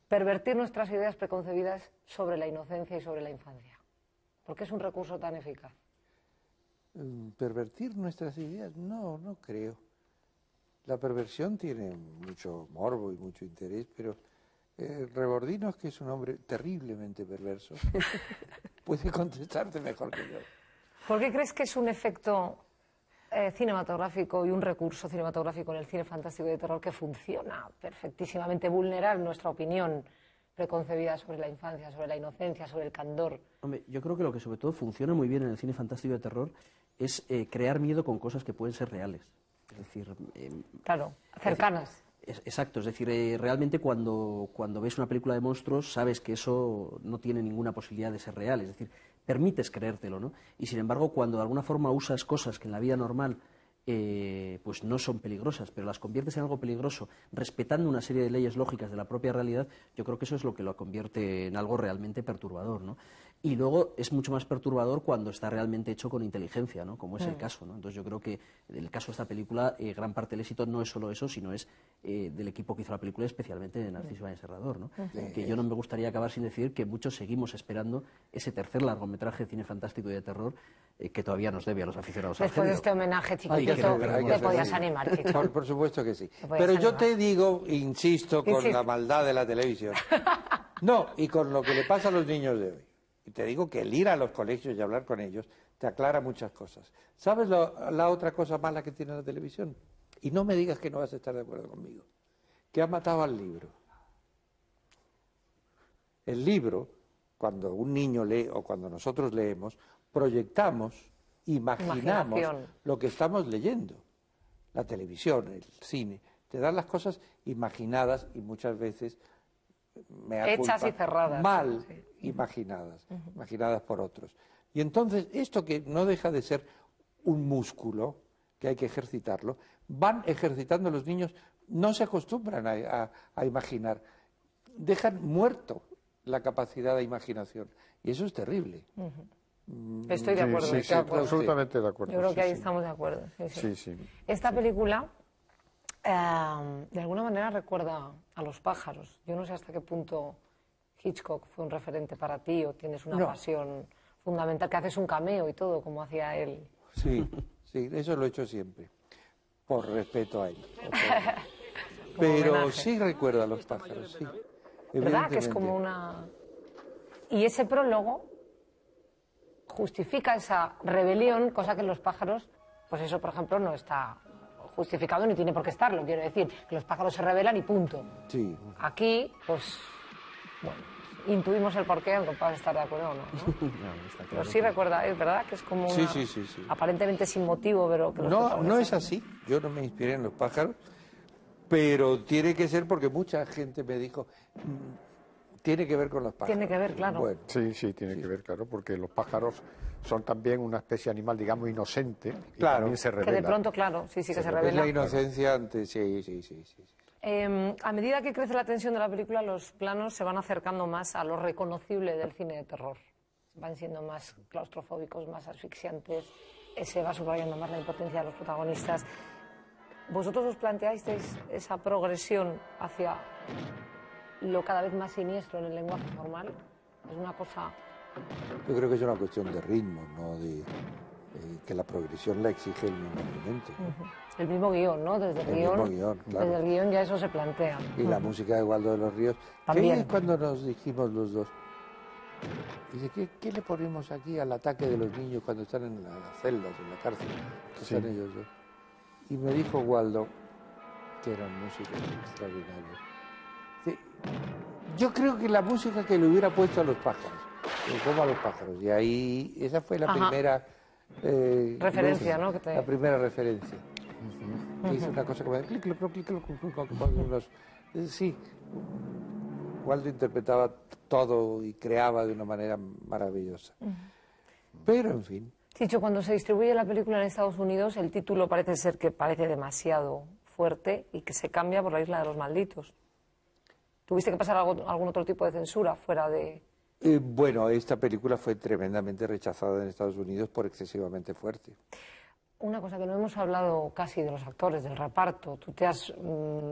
pervertir nuestras ideas preconcebidas sobre la inocencia y sobre la infancia? ¿Por qué es un recurso tan eficaz? ¿Pervertir nuestras ideas? No, no creo. La perversión tiene mucho morbo y mucho interés, pero Rebordinos, que es un hombre terriblemente perverso, puede contestarte mejor que yo. ¿Por qué crees que es un efecto cinematográfico y un recurso cinematográfico en el cine fantástico y de terror que funciona perfectísimamente? Vulnerar nuestra opinión preconcebidas sobre la infancia, sobre la inocencia, sobre el candor. Hombre, yo creo que lo que sobre todo funciona muy bien en el cine fantástico de terror es crear miedo con cosas que pueden ser reales. Es decir, claro, cercanas. Exacto, es decir, realmente cuando ves una película de monstruos sabes que eso no tiene ninguna posibilidad de ser real, es decir, permites creértelo, ¿no? Y sin embargo, cuando de alguna forma usas cosas que en la vida normal pues no son peligrosas, pero las conviertes en algo peligroso, respetando una serie de leyes lógicas de la propia realidad, yo creo que eso es lo que lo convierte en algo realmente perturbador, ¿no? Y luego es mucho más perturbador cuando está realmente hecho con inteligencia, ¿no? Como es el caso, ¿no? Entonces yo creo que en el caso de esta película gran parte del éxito no es solo eso, sino es del equipo que hizo la película, especialmente de Narciso Ibáñez Serrador, ¿no? Que yo no me gustaría acabar sin decir que muchos seguimos esperando ese tercer largometraje de cine fantástico y de terror que todavía nos debe a los aficionados al género. Después de este homenaje chiquitito, te podías animar, Chicho. Por supuesto que sí. Pero yo te digo, insisto, con la maldad de la televisión. No, y con lo que le pasa a los niños de hoy. Y te digo que el ir a los colegios y hablar con ellos te aclara muchas cosas. ¿Sabes la otra cosa mala que tiene la televisión? Y no me digas que no vas a estar de acuerdo conmigo. Que ha matado al libro. El libro, cuando un niño lee o cuando nosotros leemos, proyectamos, imaginamos lo que estamos leyendo. La televisión, el cine, te dan las cosas imaginadas y muchas veces hechas y cerradas. Mal imaginadas, imaginadas por otros. Y entonces, esto que no deja de ser un músculo, que hay que ejercitarlo, van ejercitando los niños, no se acostumbran a imaginar, dejan muerto la capacidad de imaginación. Y eso es terrible. Estoy de acuerdo. Sí, absolutamente de acuerdo. Yo creo que ahí estamos de acuerdo. Sí. Esta película, de alguna manera, recuerda a Los pájaros. Yo no sé hasta qué punto Hitchcock fue un referente para ti o tienes una pasión fundamental, que haces un cameo y todo, como hacía él. Sí, eso lo he hecho siempre, por respeto a él. Pero homenaje. Sí recuerda a Los pájaros, sí. ¿Verdad? Que es como una... Y ese prólogo justifica esa rebelión, cosa que en Los pájaros, pues eso, por ejemplo, no está justificado ni tiene por qué estarlo. Quiero decir, que los pájaros se rebelan y punto. Sí. Aquí, pues, bueno, intuimos el porqué, aunque puedas estar de acuerdo o no. Pero sí recuerda, es verdad que es como una... Sí. Aparentemente sin motivo, pero... Que no es así. Yo no me inspiré en Los pájaros, pero tiene que ser porque mucha gente me dijo... Tiene que ver con los pájaros. Tiene que ver, claro. Bueno, sí, tiene que ver, claro, porque los pájaros son también una especie animal, digamos, inocente, y también se revela. Que de pronto, claro, sí que se revela. Es la inocencia antes, sí. A medida que crece la tensión de la película, los planos se van acercando más a lo reconocible del cine de terror. Van siendo más claustrofóbicos, más asfixiantes, se va subrayando más la impotencia de los protagonistas. ¿Vosotros os planteasteis esa progresión hacia lo cada vez más siniestro en el lenguaje formal? Es una cosa... Yo creo que es una cuestión de ritmo, ¿no? De que la progresión la exige el mismo argumento. El mismo guión, ¿no? Desde el guión, claro. Desde el guión ya eso se plantea. Y la música de Waldo de los Ríos. También. ¿Qué es cuando nos dijimos los dos? Dice, ¿qué le ponemos aquí al ataque de los niños cuando están en las celdas, en la cárcel? Están ellos dos. Y me dijo Waldo, que eran músicos extraordinarios. Yo creo que la música que le hubiera puesto a los pájaros, como a los pájaros, y ahí esa fue la primera referencia, ¿no? La primera referencia. Hizo una cosa como sí, Waldo interpretaba todo y creaba de una manera maravillosa. Pero en fin. Dicho, cuando se distribuye la película en Estados Unidos, el título parece ser que parece demasiado fuerte y que se cambia por La isla de los malditos. ¿Tuviste que pasar algún otro tipo de censura fuera de...? Bueno, esta película fue tremendamente rechazada en Estados Unidos por excesivamente fuerte. Una cosa que no hemos hablado casi de los actores, del reparto. Tú te has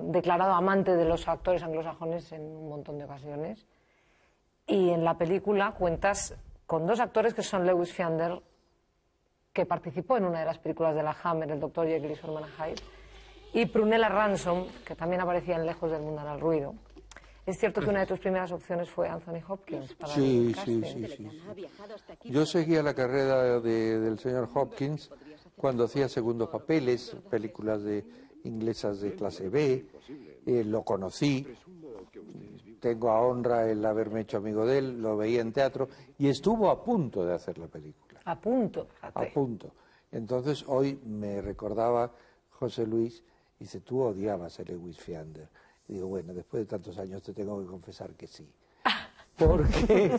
declarado amante de los actores anglosajones en un montón de ocasiones. Y en la película cuentas con dos actores que son Lewis Fiander, que participó en una de las películas de la Hammer, el Dr. Jekyll y su hermana Hyde, y Prunella Ransom, que también aparecía en Lejos del Mundanal al Ruido. ¿Es cierto que una de tus primeras opciones fue Anthony Hopkins para el casting? Sí. Yo seguía la carrera del señor Hopkins cuando hacía segundos papeles, películas inglesas de clase B, lo conocí, tengo a honra el haberme hecho amigo de él, lo veía en teatro y estuvo a punto de hacer la película. A punto, fíjate. A punto. Entonces hoy me recordaba José Luis, y dice, tú odiabas a Lewis Fiander. Y digo, bueno, después de tantos años te tengo que confesar que sí. Porque,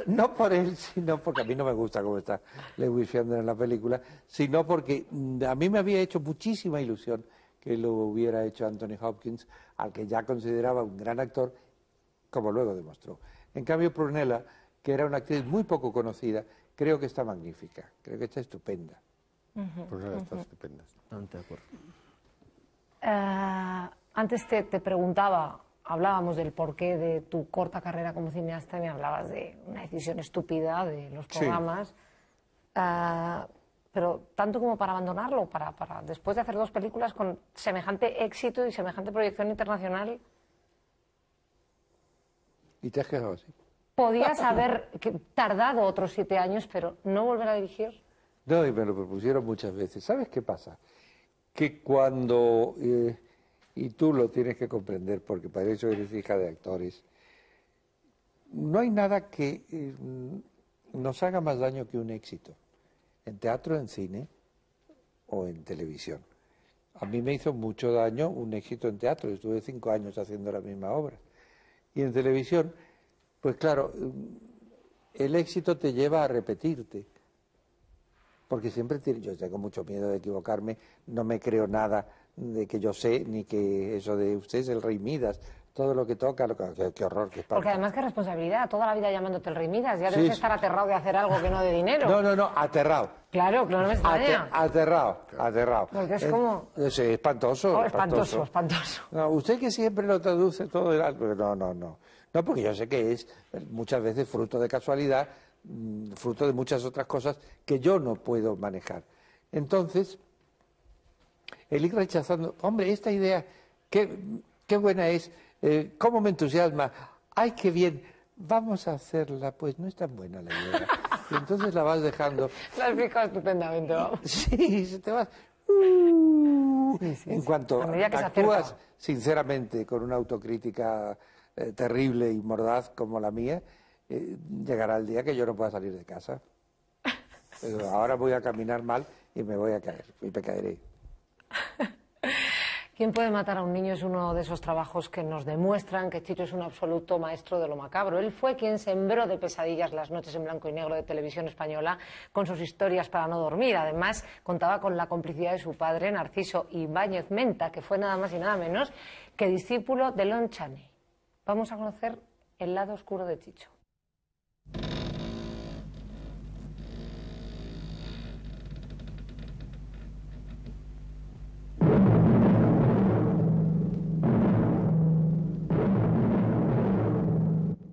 no por él, sino porque a mí no me gusta cómo está Lewis Fiander en la película, sino porque a mí me había hecho muchísima ilusión que lo hubiera hecho Anthony Hopkins, al que ya consideraba un gran actor, como luego demostró. En cambio, Prunella, que era una actriz muy poco conocida, creo que está magnífica, creo que está estupenda. Prunella está estupenda. Totalmente de acuerdo. Antes te preguntaba, hablábamos del porqué de tu corta carrera como cineasta y me hablabas de una decisión estúpida de los programas. Sí. Pero tanto como para abandonarlo, para después de hacer 2 películas con semejante éxito y semejante proyección internacional. ¿Y te has quedado así? Podías haber tardado otros 7 años, pero no volver a dirigir. No, y me lo propusieron muchas veces. ¿Sabes qué pasa? Que cuando, y tú lo tienes que comprender porque para eso eres hija de actores, no hay nada que nos haga más daño que un éxito, en teatro, en cine o en televisión. A mí me hizo mucho daño un éxito en teatro, estuve 5 años haciendo la misma obra. Y en televisión, pues claro, el éxito te lleva a repetirte. Porque siempre yo tengo mucho miedo de equivocarme, no me creo nada de que yo sé, ni que eso de usted es el rey Midas, todo lo que toca, qué horror, qué espanto. Porque además qué responsabilidad, toda la vida llamándote el rey Midas, ya debes estar aterrado de hacer algo que no de dinero. No, aterrado. Claro, no me extraña. Aterrado. Porque es como... Es espantoso. Espantoso. No, usted que siempre lo traduce todo, no, porque yo sé que es muchas veces fruto de casualidad, fruto de muchas otras cosas que yo no puedo manejar. Entonces, el ir rechazando, hombre, esta idea, qué buena es, cómo me entusiasma, ay, qué bien, vamos a hacerla, pues no es tan buena la idea. Y entonces la vas dejando. La has explicado estupendamente, vamos. Sí, te vas... En cuanto actúas sinceramente con una autocrítica terrible y mordaz como la mía, llegará el día que yo no pueda salir de casa. Pero ahora voy a caminar mal y me voy a caer, y me caeré. ¿Quién puede matar a un niño? Es uno de esos trabajos que nos demuestran que Chicho es un absoluto maestro de lo macabro. Él fue quien sembró de pesadillas las noches en blanco y negro de Televisión Española con sus historias para no dormir. Además, contaba con la complicidad de su padre, Narciso Ibáñez Menta, que fue nada más y nada menos que discípulo de Lon Chaney. Vamos a conocer el lado oscuro de Chicho.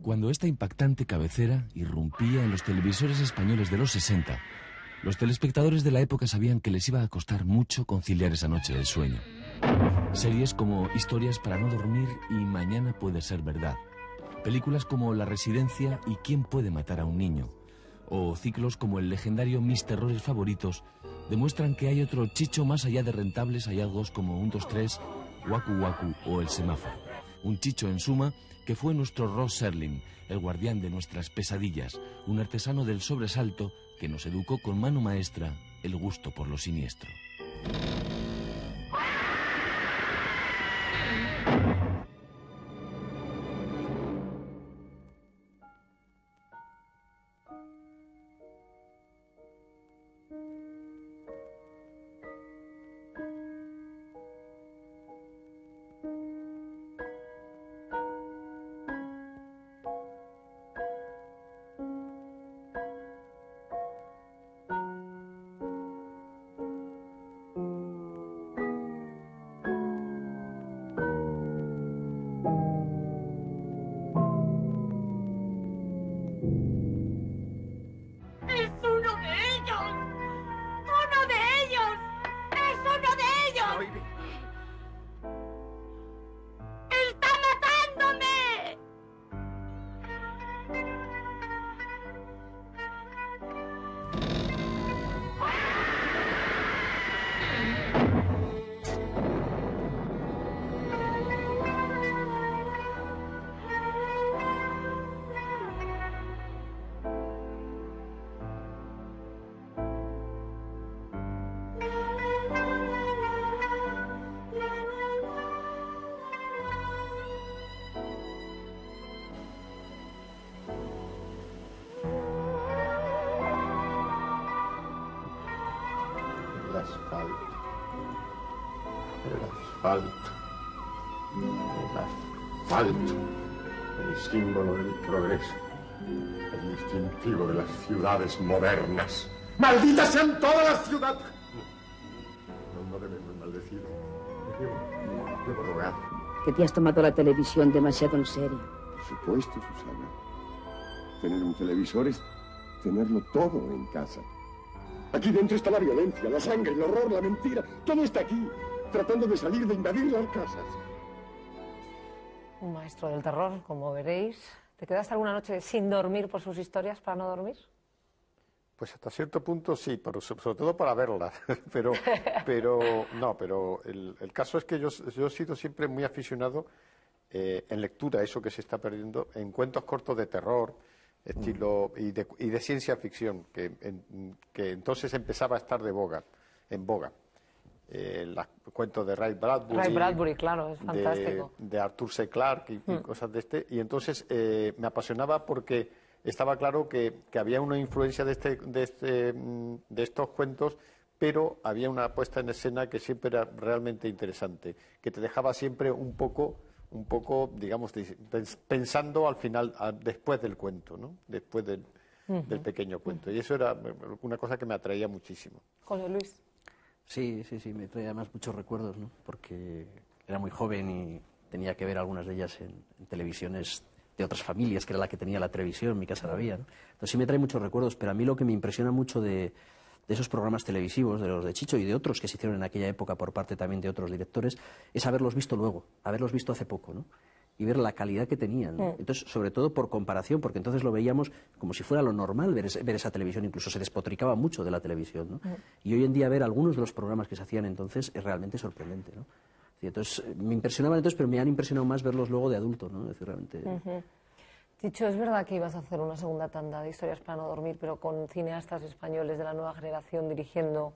Cuando esta impactante cabecera irrumpía en los televisores españoles de los 60, los telespectadores de la época sabían que les iba a costar mucho conciliar esa noche el sueño. Series como Historias para no dormir y Mañana puede ser verdad. Películas como La Residencia y ¿Quién puede matar a un niño? O ciclos como el legendario Mis terrores favoritos demuestran que hay otro Chicho más allá de rentables hallazgos como 1, 2, 3, Waku Waku o El Semáforo. Un Chicho, en suma, que fue nuestro Ross Serling, el guardián de nuestras pesadillas, un artesano del sobresalto que nos educó con mano maestra el gusto por lo siniestro. El asfalto. El asfalto. El asfalto. El símbolo del progreso. El distintivo de las ciudades modernas. ¡Malditas sean todas las ciudades! No debemos maldecir. Debo rogar. Que te has tomado la televisión demasiado en serio. Por supuesto, Susana. Tener un televisor es tenerlo todo en casa. Aquí dentro está la violencia, la sangre, el horror, la mentira. Todo está aquí, tratando de salir, de invadir las casas. Un maestro del terror, como veréis. ¿Te quedaste alguna noche sin dormir por sus historias para no dormir? Pues hasta cierto punto sí, pero sobre todo para verlas. pero el caso es que yo he sido siempre muy aficionado en lectura, eso que se está perdiendo, en cuentos cortos de terror, estilo y de ciencia ficción, que entonces empezaba a estar en boga. Los cuentos de Ray Bradbury. Ray Bradbury, claro, es fantástico. De Arthur C. Clarke y cosas de este. Y entonces me apasionaba porque estaba claro que había una influencia de estos cuentos, pero había una puesta en escena que siempre era realmente interesante, que te dejaba siempre un poco, digamos, pensando al final, después del cuento, ¿no? Después del pequeño cuento. Y eso era una cosa que me atraía muchísimo. José Luis. Sí, me trae además muchos recuerdos, ¿no? Porque era muy joven y tenía que ver algunas de ellas en televisiones de otras familias, que era la que tenía la televisión, en mi casa la había, ¿no? Entonces sí me trae muchos recuerdos, pero a mí lo que me impresiona mucho de esos programas televisivos, de los de Chicho y de otros que se hicieron en aquella época por parte también de otros directores, es haberlos visto luego, haberlos visto hace poco, ¿no? Y ver la calidad que tenían, ¿no? Entonces, sobre todo por comparación, porque entonces lo veíamos como si fuera lo normal ver esa televisión, incluso se despotricaba mucho de la televisión, ¿no? Y hoy en día ver algunos de los programas que se hacían entonces es realmente sorprendente, ¿no? Entonces, me impresionaban entonces, pero me han impresionado más verlos luego de adulto, ¿no? Es decir, realmente... Chicho, es verdad que ibas a hacer una segunda tanda de historias para no dormir, pero con cineastas españoles de la nueva generación dirigiendo.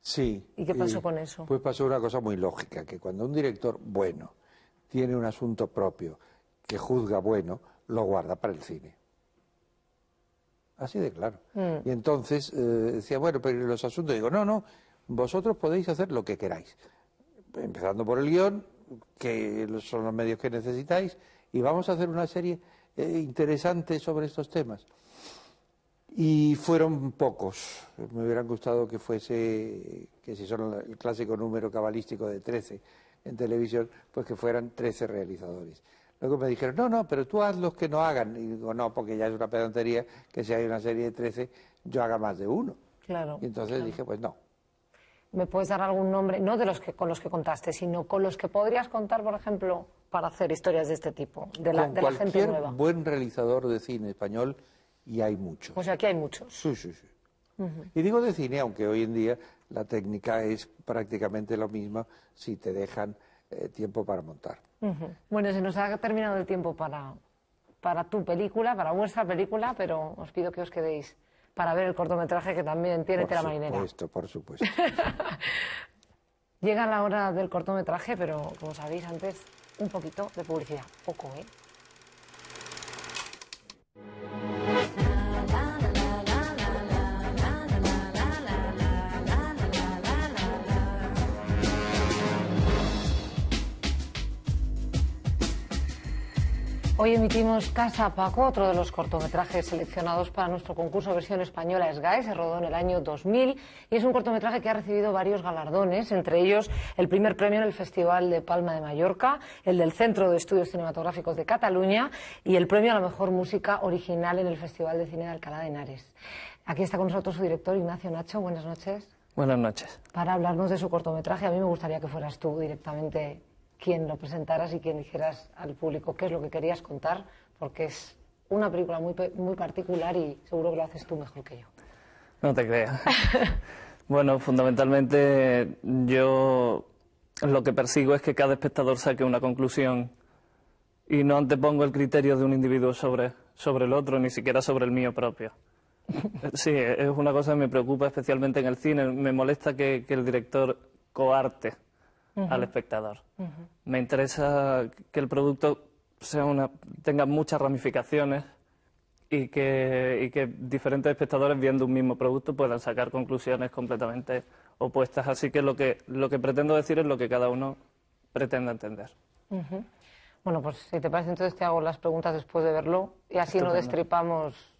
Sí. ¿Y qué pasó con eso? Pues pasó una cosa muy lógica, que cuando un director bueno tiene un asunto propio que juzga bueno, lo guarda para el cine. Así de claro. Y entonces decía, bueno, pero los asuntos, digo, no, vosotros podéis hacer lo que queráis. Empezando por el guión, que son los medios que necesitáis, y vamos a hacer una serie interesante sobre estos temas. Y fueron pocos. Me hubieran gustado que fuese, que si son el clásico número cabalístico de 13 en televisión, pues que fueran 13 realizadores. Luego me dijeron, no, pero tú haz los que no hagan. Y digo, no, porque ya es una pedantería que si hay una serie de 13, yo haga más de uno. Claro. Y entonces dije, pues no. ¿Me puedes dar algún nombre, no de los que con los que contaste, sino con los que podrías contar, por ejemplo, para hacer historias de este tipo, de la gente nueva? Cualquier buen realizador de cine español, y hay muchos. Pues aquí hay muchos. Sí. Y digo de cine, aunque hoy en día la técnica es prácticamente lo mismo si te dejan tiempo para montar. Bueno, se nos ha terminado el tiempo para tu película, para vuestra película, pero os pido que os quedéis para ver el cortometraje que también tiene tela marinera. Por supuesto. Llega la hora del cortometraje, pero como sabéis antes, un poquito de publicidad. Poco, ¿eh? Hoy emitimos Casa Paco, otro de los cortometrajes seleccionados para nuestro concurso versión española SGAE, se rodó en el año 2000 y es un cortometraje que ha recibido varios galardones, entre ellos el primer premio en el Festival de Palma de Mallorca, el del Centro de Estudios Cinematográficos de Cataluña y el premio a la mejor música original en el Festival de Cine de Alcalá de Henares. Aquí está con nosotros su director, Ignacio Nacho. Buenas noches. Buenas noches. Para hablarnos de su cortometraje, a mí me gustaría que fueras tú directamente quien lo presentaras y quien dijeras al público qué es lo que querías contar, porque es una película muy particular y seguro que lo haces tú mejor que yo. No te creas. Bueno, fundamentalmente yo lo que persigo es que cada espectador saque una conclusión y no antepongo el criterio de un individuo sobre el otro, ni siquiera sobre el mío propio. Sí, es una cosa que me preocupa especialmente en el cine. Me molesta que el director coarte al espectador. Me interesa que el producto tenga muchas ramificaciones y que diferentes espectadores viendo un mismo producto puedan sacar conclusiones completamente opuestas. Así que lo que pretendo decir es lo que cada uno pretende entender. Bueno, pues si te parece, entonces te hago las preguntas después de verlo y así no destripamos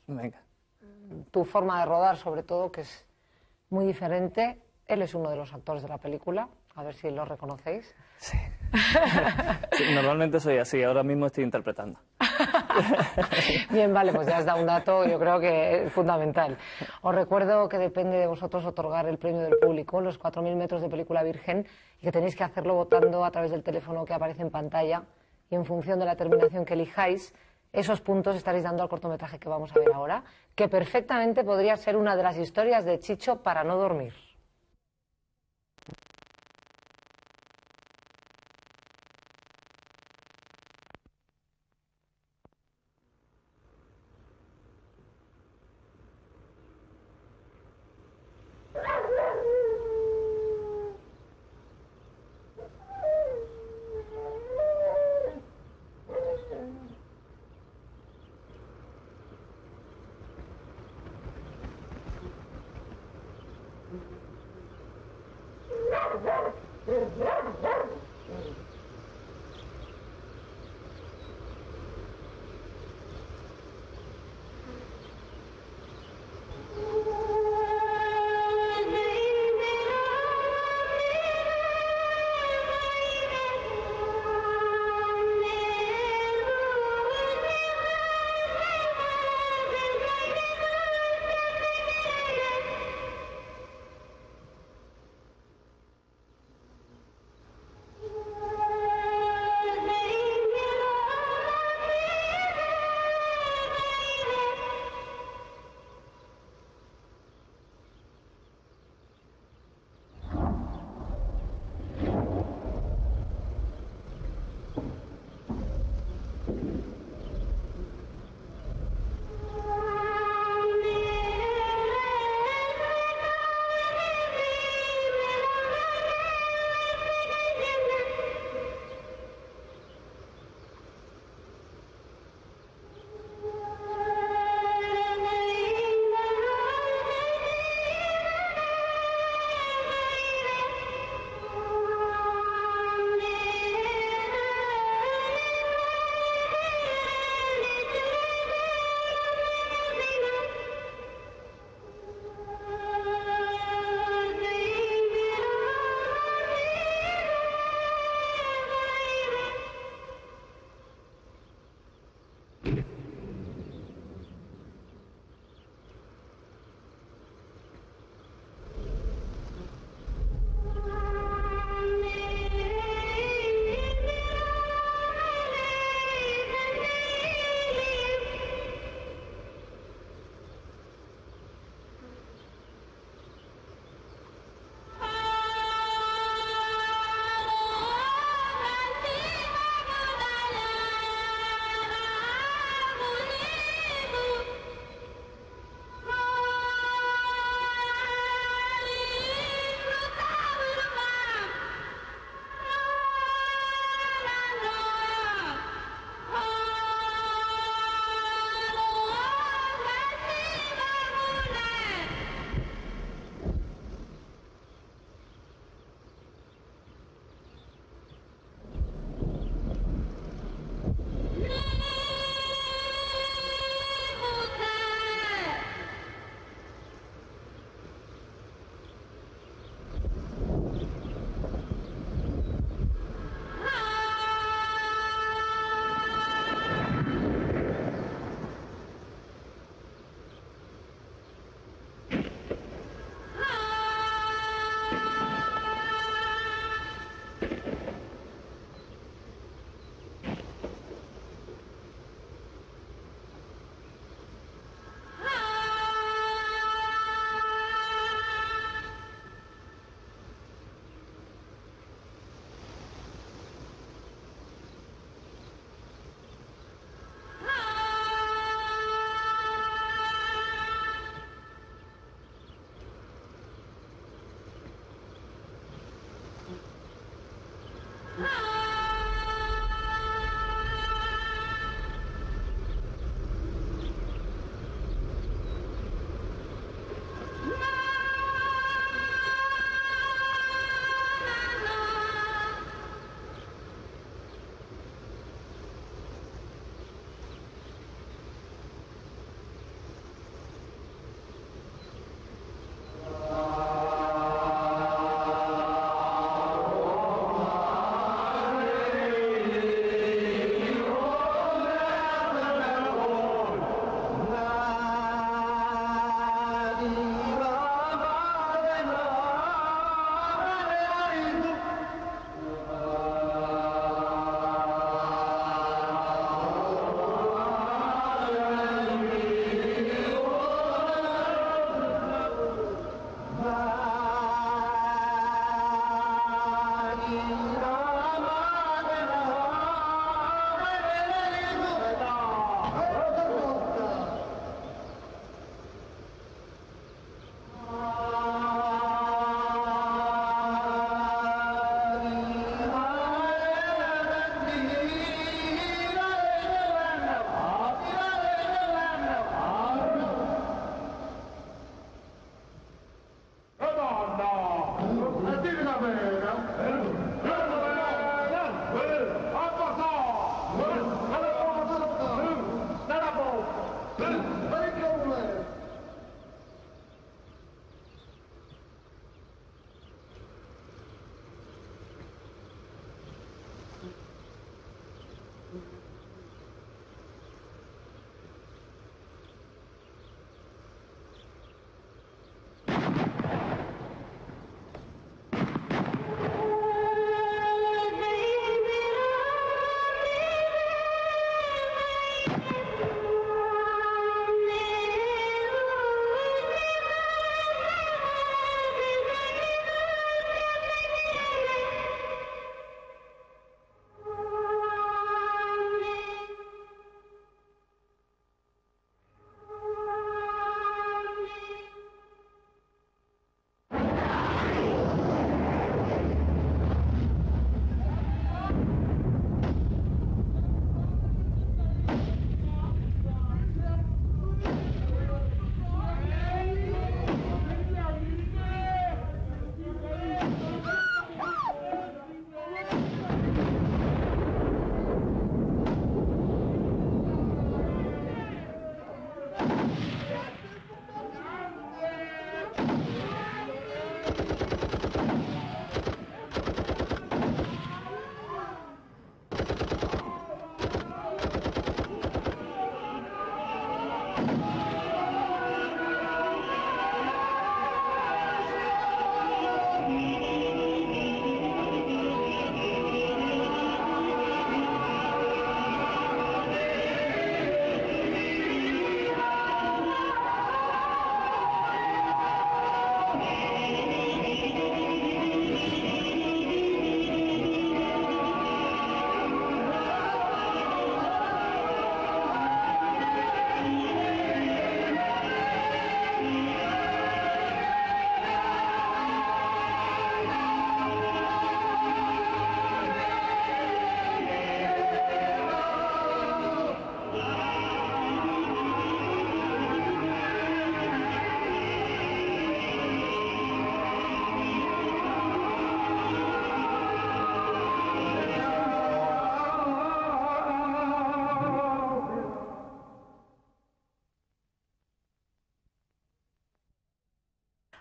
tu forma de rodar, sobre todo, que es muy diferente. Él es uno de los actores de la película, a ver si lo reconocéis. Sí. Sí, normalmente soy así, ahora mismo estoy interpretando. Bien, vale, pues ya has dado un dato, yo creo que es fundamental. Os recuerdo que depende de vosotros otorgar el premio del público, los 4.000 metros de película virgen, y que tenéis que hacerlo votando a través del teléfono que aparece en pantalla, y en función de la terminación que elijáis, esos puntos estaréis dando al cortometraje que vamos a ver ahora, que perfectamente podría ser una de las historias de Chicho para no dormir.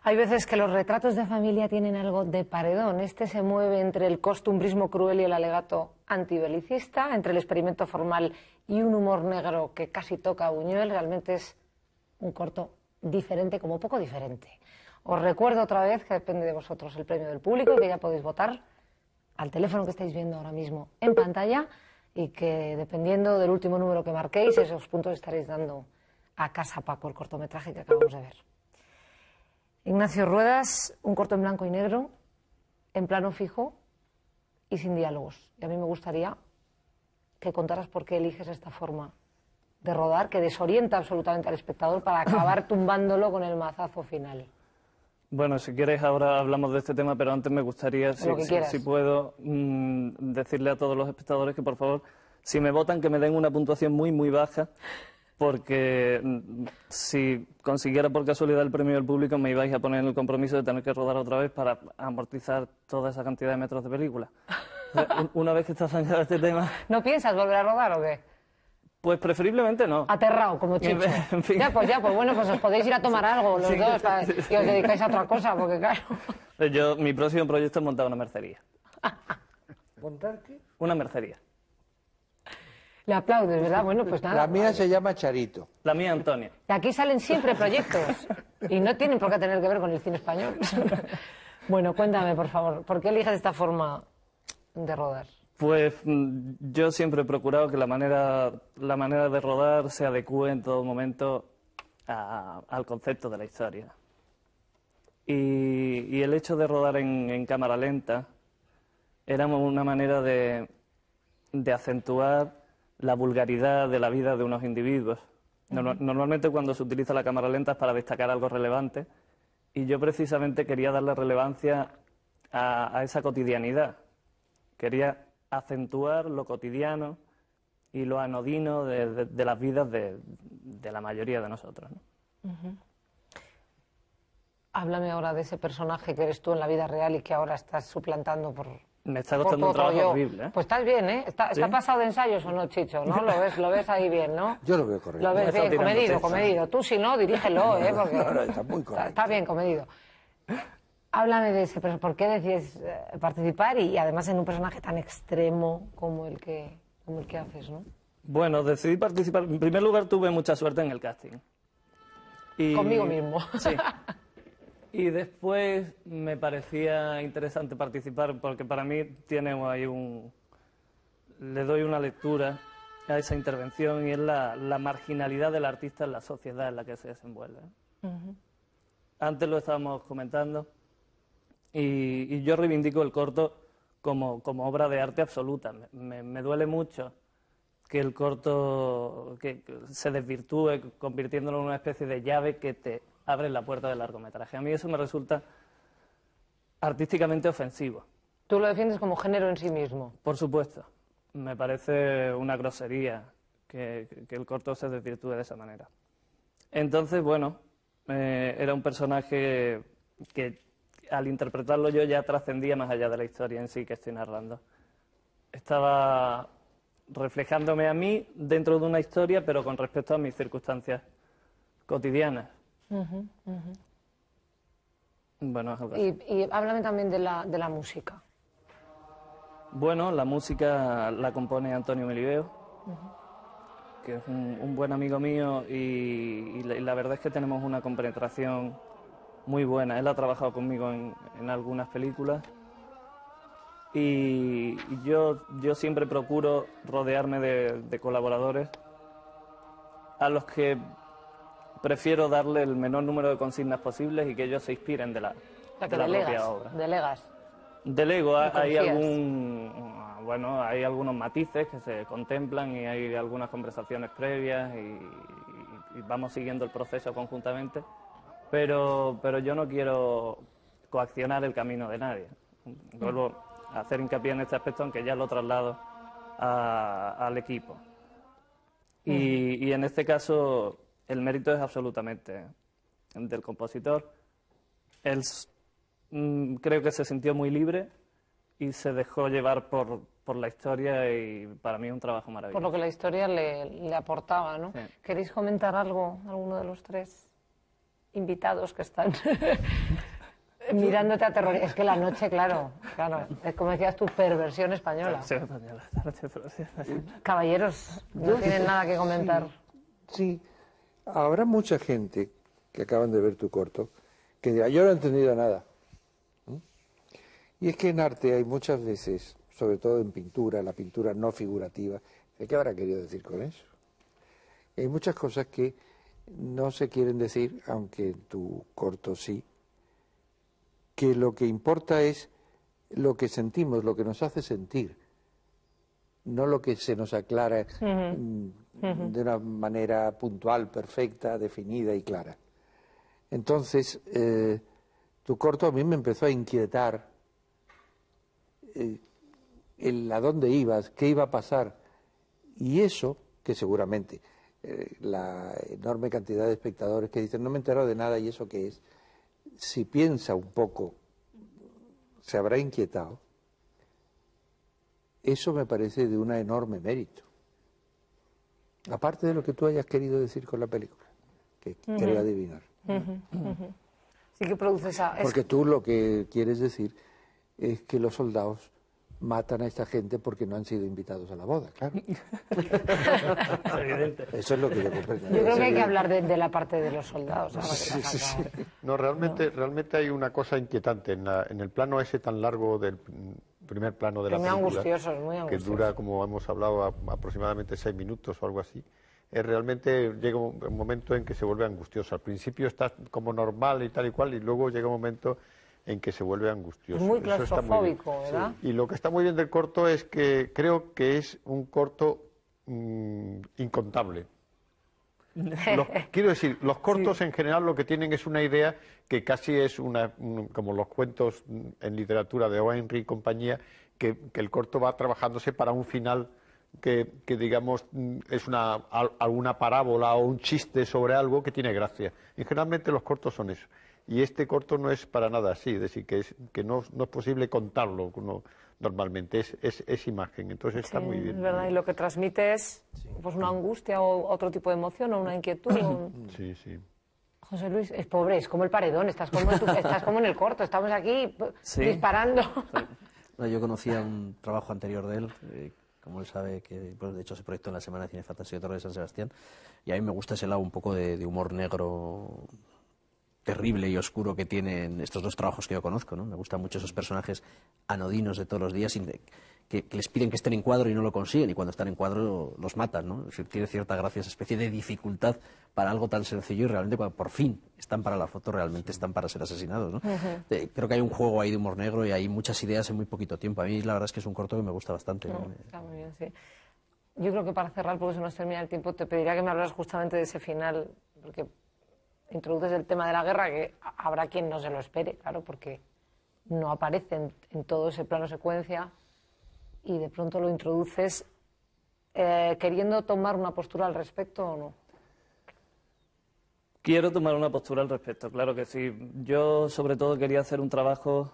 Hay veces que los retratos de familia tienen algo de paredón. Este se mueve entre el costumbrismo cruel y el alegato antibelicista, entre el experimento formal y un humor negro que casi toca a Buñuel. Realmente es un corto diferente, como poco diferente. Os recuerdo otra vez que depende de vosotros el premio del público y que ya podéis votar al teléfono que estáis viendo ahora mismo en pantalla y que dependiendo del último número que marquéis, esos puntos estaréis dando a Casa Paco, el cortometraje que acabamos de ver. Ignacio Ruedas, un corto en blanco y negro, en plano fijo y sin diálogos. Y a mí me gustaría que contaras por qué eliges esta forma de rodar, que desorienta absolutamente al espectador para acabar tumbándolo con el mazazo final. Bueno, si quieres ahora hablamos de este tema, pero antes me gustaría, si puedo, decirle a todos los espectadores que por favor, si me votan, que me den una puntuación muy, muy baja, porque si consiguiera por casualidad el premio del público me ibais a poner en el compromiso de tener que rodar otra vez para amortizar toda esa cantidad de metros de película. Una vez que está zanjado este tema... ¿No piensas volver a rodar o qué? Pues preferiblemente no. Aterrado, como Chicho. En fin. Ya, pues bueno, pues os podéis ir a tomar algo los dos y os dedicáis a otra cosa, porque claro... Mi próximo proyecto es montar una mercería. ¿Montar qué? Una mercería. Le aplaudes, ¿verdad? Bueno, pues nada. La mía se llama Charito. La mía, Antonia. Y aquí salen siempre proyectos y no tienen por qué tener que ver con el cine español. Bueno, cuéntame, por favor, ¿por qué eliges esta forma de rodar? Pues yo siempre he procurado que la manera de rodar se adecue en todo momento al concepto de la historia. Y el hecho de rodar en cámara lenta era una manera de acentuar la vulgaridad de la vida de unos individuos. Normalmente cuando se utiliza la cámara lenta es para destacar algo relevante y yo precisamente quería darle relevancia a esa cotidianidad. Quería acentuar lo cotidiano y lo anodino de las vidas de la mayoría de nosotros, ¿no? Háblame ahora de ese personaje que eres tú en la vida real y que ahora estás suplantando por... Me está costando un trabajo horrible, ¿eh? Pues estás bien, ¿eh? ¿Está pasado de ensayos o no, Chicho? ¿No? Lo ves ahí bien, ¿no? Yo lo veo correcto. Lo ves bien, comedido. Tú si no, dirígelo, ¿eh? Porque no, está muy correcto. Está bien comedido. Háblame de ese personaje. ¿Por qué decides participar y además en un personaje tan extremo como el que haces, ¿no? Bueno, decidí participar. En primer lugar, tuve mucha suerte en el casting. Conmigo mismo. Sí. Y después me parecía interesante participar porque para mí tiene ahí le doy una lectura a esa intervención y es la marginalidad del artista en la sociedad en la que se desenvuelve. Antes lo estábamos comentando y yo reivindico el corto como obra de arte absoluta. Me duele mucho que el corto que se desvirtúe convirtiéndolo en una especie de llave que te abre la puerta del largometraje. A mí eso me resulta artísticamente ofensivo. ¿Tú lo defiendes como género en sí mismo? Por supuesto. Me parece una grosería que el corto se desvirtúe de esa manera. Entonces, bueno, era un personaje que al interpretarlo yo ya trascendía más allá de la historia en sí que estoy narrando. Estaba reflejándome a mí dentro de una historia, pero con respecto a mis circunstancias cotidianas. Bueno, es algo así. Y háblame también de la música. Bueno, la música la compone Antonio Melibeo, que es un buen amigo mío y la verdad es que tenemos una compenetración muy buena. Él ha trabajado conmigo en algunas películas y yo siempre procuro rodearme de colaboradores a los que prefiero darle el menor número de consignas posibles y que ellos se inspiren de la propia obra. Delego, hay algunos matices que se contemplan y hay algunas conversaciones previas y vamos siguiendo el proceso conjuntamente, pero yo no quiero coaccionar el camino de nadie. Vuelvo a hacer hincapié en este aspecto, aunque ya lo traslado al equipo. Y en este caso el mérito es absolutamente del compositor. Él creo que se sintió muy libre y se dejó llevar por la historia y para mí es un trabajo maravilloso. Por lo que la historia le aportaba, ¿no? Sí. ¿Queréis comentar algo, alguno de los tres? invitados que están mirándote aterrorizado. Es que la noche, claro, es como decías tú, perversión española. Caballeros, no tienen nada que comentar. Sí, habrá mucha gente que acaban de ver tu corto que dirá, yo no he entendido nada. Y es que en arte hay muchas veces, sobre todo en pintura, la pintura no figurativa, ¿qué habrá querido decir con eso? Y hay muchas cosas que no se quieren decir, aunque en tu corto sí, que lo que importa es lo que sentimos, lo que nos hace sentir, no lo que se nos aclara de una manera puntual, perfecta, definida y clara. Entonces, tu corto a mí me empezó a inquietar a dónde ibas, qué iba a pasar, y eso, que seguramente la enorme cantidad de espectadores que dicen no me he enterado de nada y eso qué es, si piensa un poco, se habrá inquietado. Eso me parece de un enorme mérito. Aparte de lo que tú hayas querido decir con la película, que creo adivinar. Sí que produce esa... Porque tú lo que quieres decir es que los soldados matan a esta gente porque no han sido invitados a la boda, claro. Eso es lo que yo comprendo. Yo creo que hay que hablar de la parte de los soldados. Sí. No, realmente hay una cosa inquietante en el plano ese tan largo del primer plano de la película. Muy angustioso. Que dura, como hemos hablado, aproximadamente 6 minutos o algo así. Realmente llega un momento en que se vuelve angustioso. Al principio está como normal y tal y cual, y luego llega un momento en que se vuelve angustioso. Muy claustrofóbico, ¿verdad? Sí. Y lo que está muy bien del corto es que creo que es un corto incontable. Quiero decir, los cortos en general lo que tienen es una idea que casi es como los cuentos en literatura de O. Henry y compañía, que el corto va trabajándose para un final que digamos es alguna parábola o un chiste sobre algo que tiene gracia. Y generalmente los cortos son eso. Y este corto no es para nada así, es decir, que no es posible contarlo normalmente, es imagen, entonces está muy bien. Es verdad, y lo que transmite es pues una angustia o otro tipo de emoción o una inquietud. Sí. José Luis, es pobre, es como el paredón, estás como en el corto, estamos aquí disparando. No, yo conocía un trabajo anterior de él, como él sabe, que pues, de hecho se proyectó en la Semana de Cine Fantástico de Torre de San Sebastián, y a mí me gusta ese lado un poco de humor negro terrible y oscuro que tienen estos dos trabajos que yo conozco, ¿no? Me gustan mucho esos personajes anodinos de todos los días que les piden que estén en cuadro y no lo consiguen, y cuando están en cuadro los matan, ¿no? Es decir, tiene cierta gracia esa especie de dificultad para algo tan sencillo, y realmente cuando por fin están para la foto, realmente están para ser asesinados, ¿no? Creo que hay un juego ahí de humor negro y hay muchas ideas en muy poquito tiempo. A mí la verdad es que es un corto que me gusta bastante, ¿no? Está muy bien, sí. Yo creo que para cerrar, porque se nos termina el tiempo, te pediría que me hablaras justamente de ese final, porque introduces el tema de la guerra, que habrá quien no se lo espere, claro, porque no aparece en todo ese plano secuencia, y de pronto lo introduces queriendo tomar una postura al respecto, ¿o no? Quiero tomar una postura al respecto, claro que sí. Yo sobre todo quería hacer un trabajo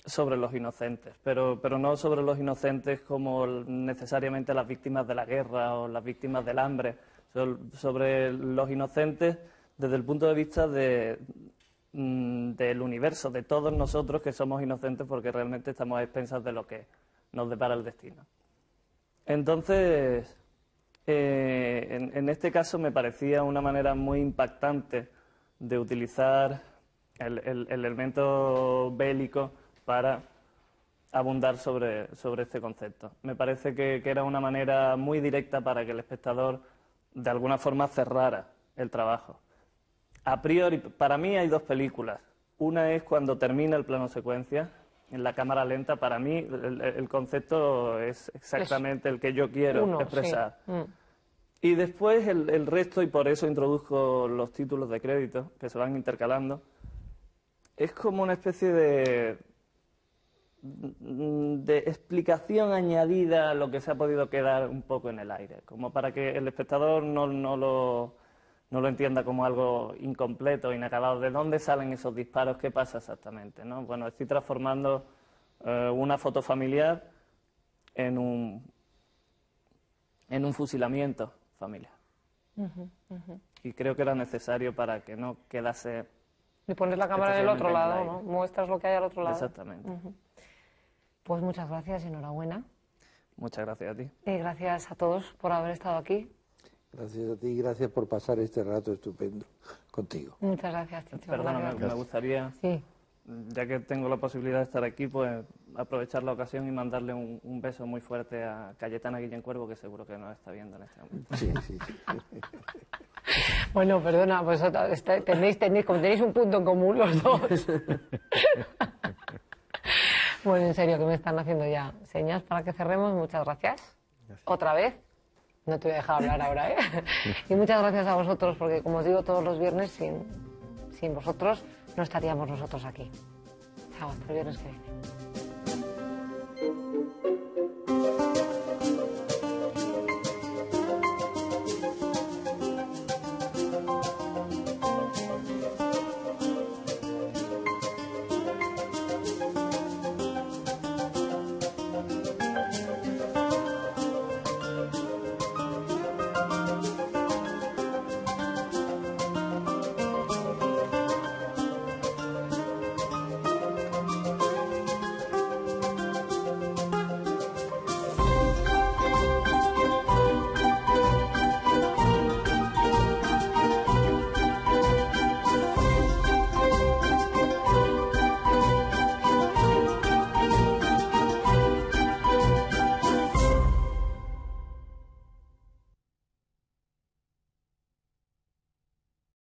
sobre los inocentes, pero no sobre los inocentes como necesariamente las víctimas de la guerra o las víctimas del hambre, sobre los inocentes desde el punto de vista del universo, de todos nosotros que somos inocentes porque realmente estamos a expensas de lo que nos depara el destino. Entonces, en este caso me parecía una manera muy impactante de utilizar el elemento bélico para abundar sobre este concepto. Me parece que era una manera muy directa para que el espectador de alguna forma cerrara el trabajo. A priori, para mí hay dos películas. Una es cuando termina el plano secuencia, en la cámara lenta. Para mí el concepto es exactamente el que yo quiero expresar. Sí. Y después el resto, y por eso introduzco los títulos de crédito, que se van intercalando, es como una especie de explicación añadida a lo que se ha podido quedar un poco en el aire, como para que el espectador no lo entienda como algo incompleto, inacabado. ¿De dónde salen esos disparos? ¿Qué pasa exactamente? ¿No? Bueno, estoy transformando una foto familiar en un fusilamiento familiar. Y creo que era necesario para que no quedase Y pones la cámara en el otro lado, ¿no? Muestras lo que hay al otro lado. Exactamente. Pues muchas gracias y enhorabuena. Muchas gracias a ti. Y gracias a todos por haber estado aquí. Gracias a ti y gracias por pasar este rato estupendo contigo. Muchas gracias, Chicho. Perdona, me gustaría, ya que tengo la posibilidad de estar aquí, pues aprovechar la ocasión y mandarle un beso muy fuerte a Cayetana Guillén Cuervo, que seguro que nos está viendo en este momento. Sí, sí. Bueno, perdona, pues como tenéis un punto en común los dos. Bueno, en serio, que me están haciendo ya señas para que cerremos. Muchas gracias. Otra vez. No te voy a dejar hablar ahora, ¿eh? Y muchas gracias a vosotros, porque como os digo todos los viernes, sin vosotros no estaríamos nosotros aquí. Chao, hasta el viernes que viene.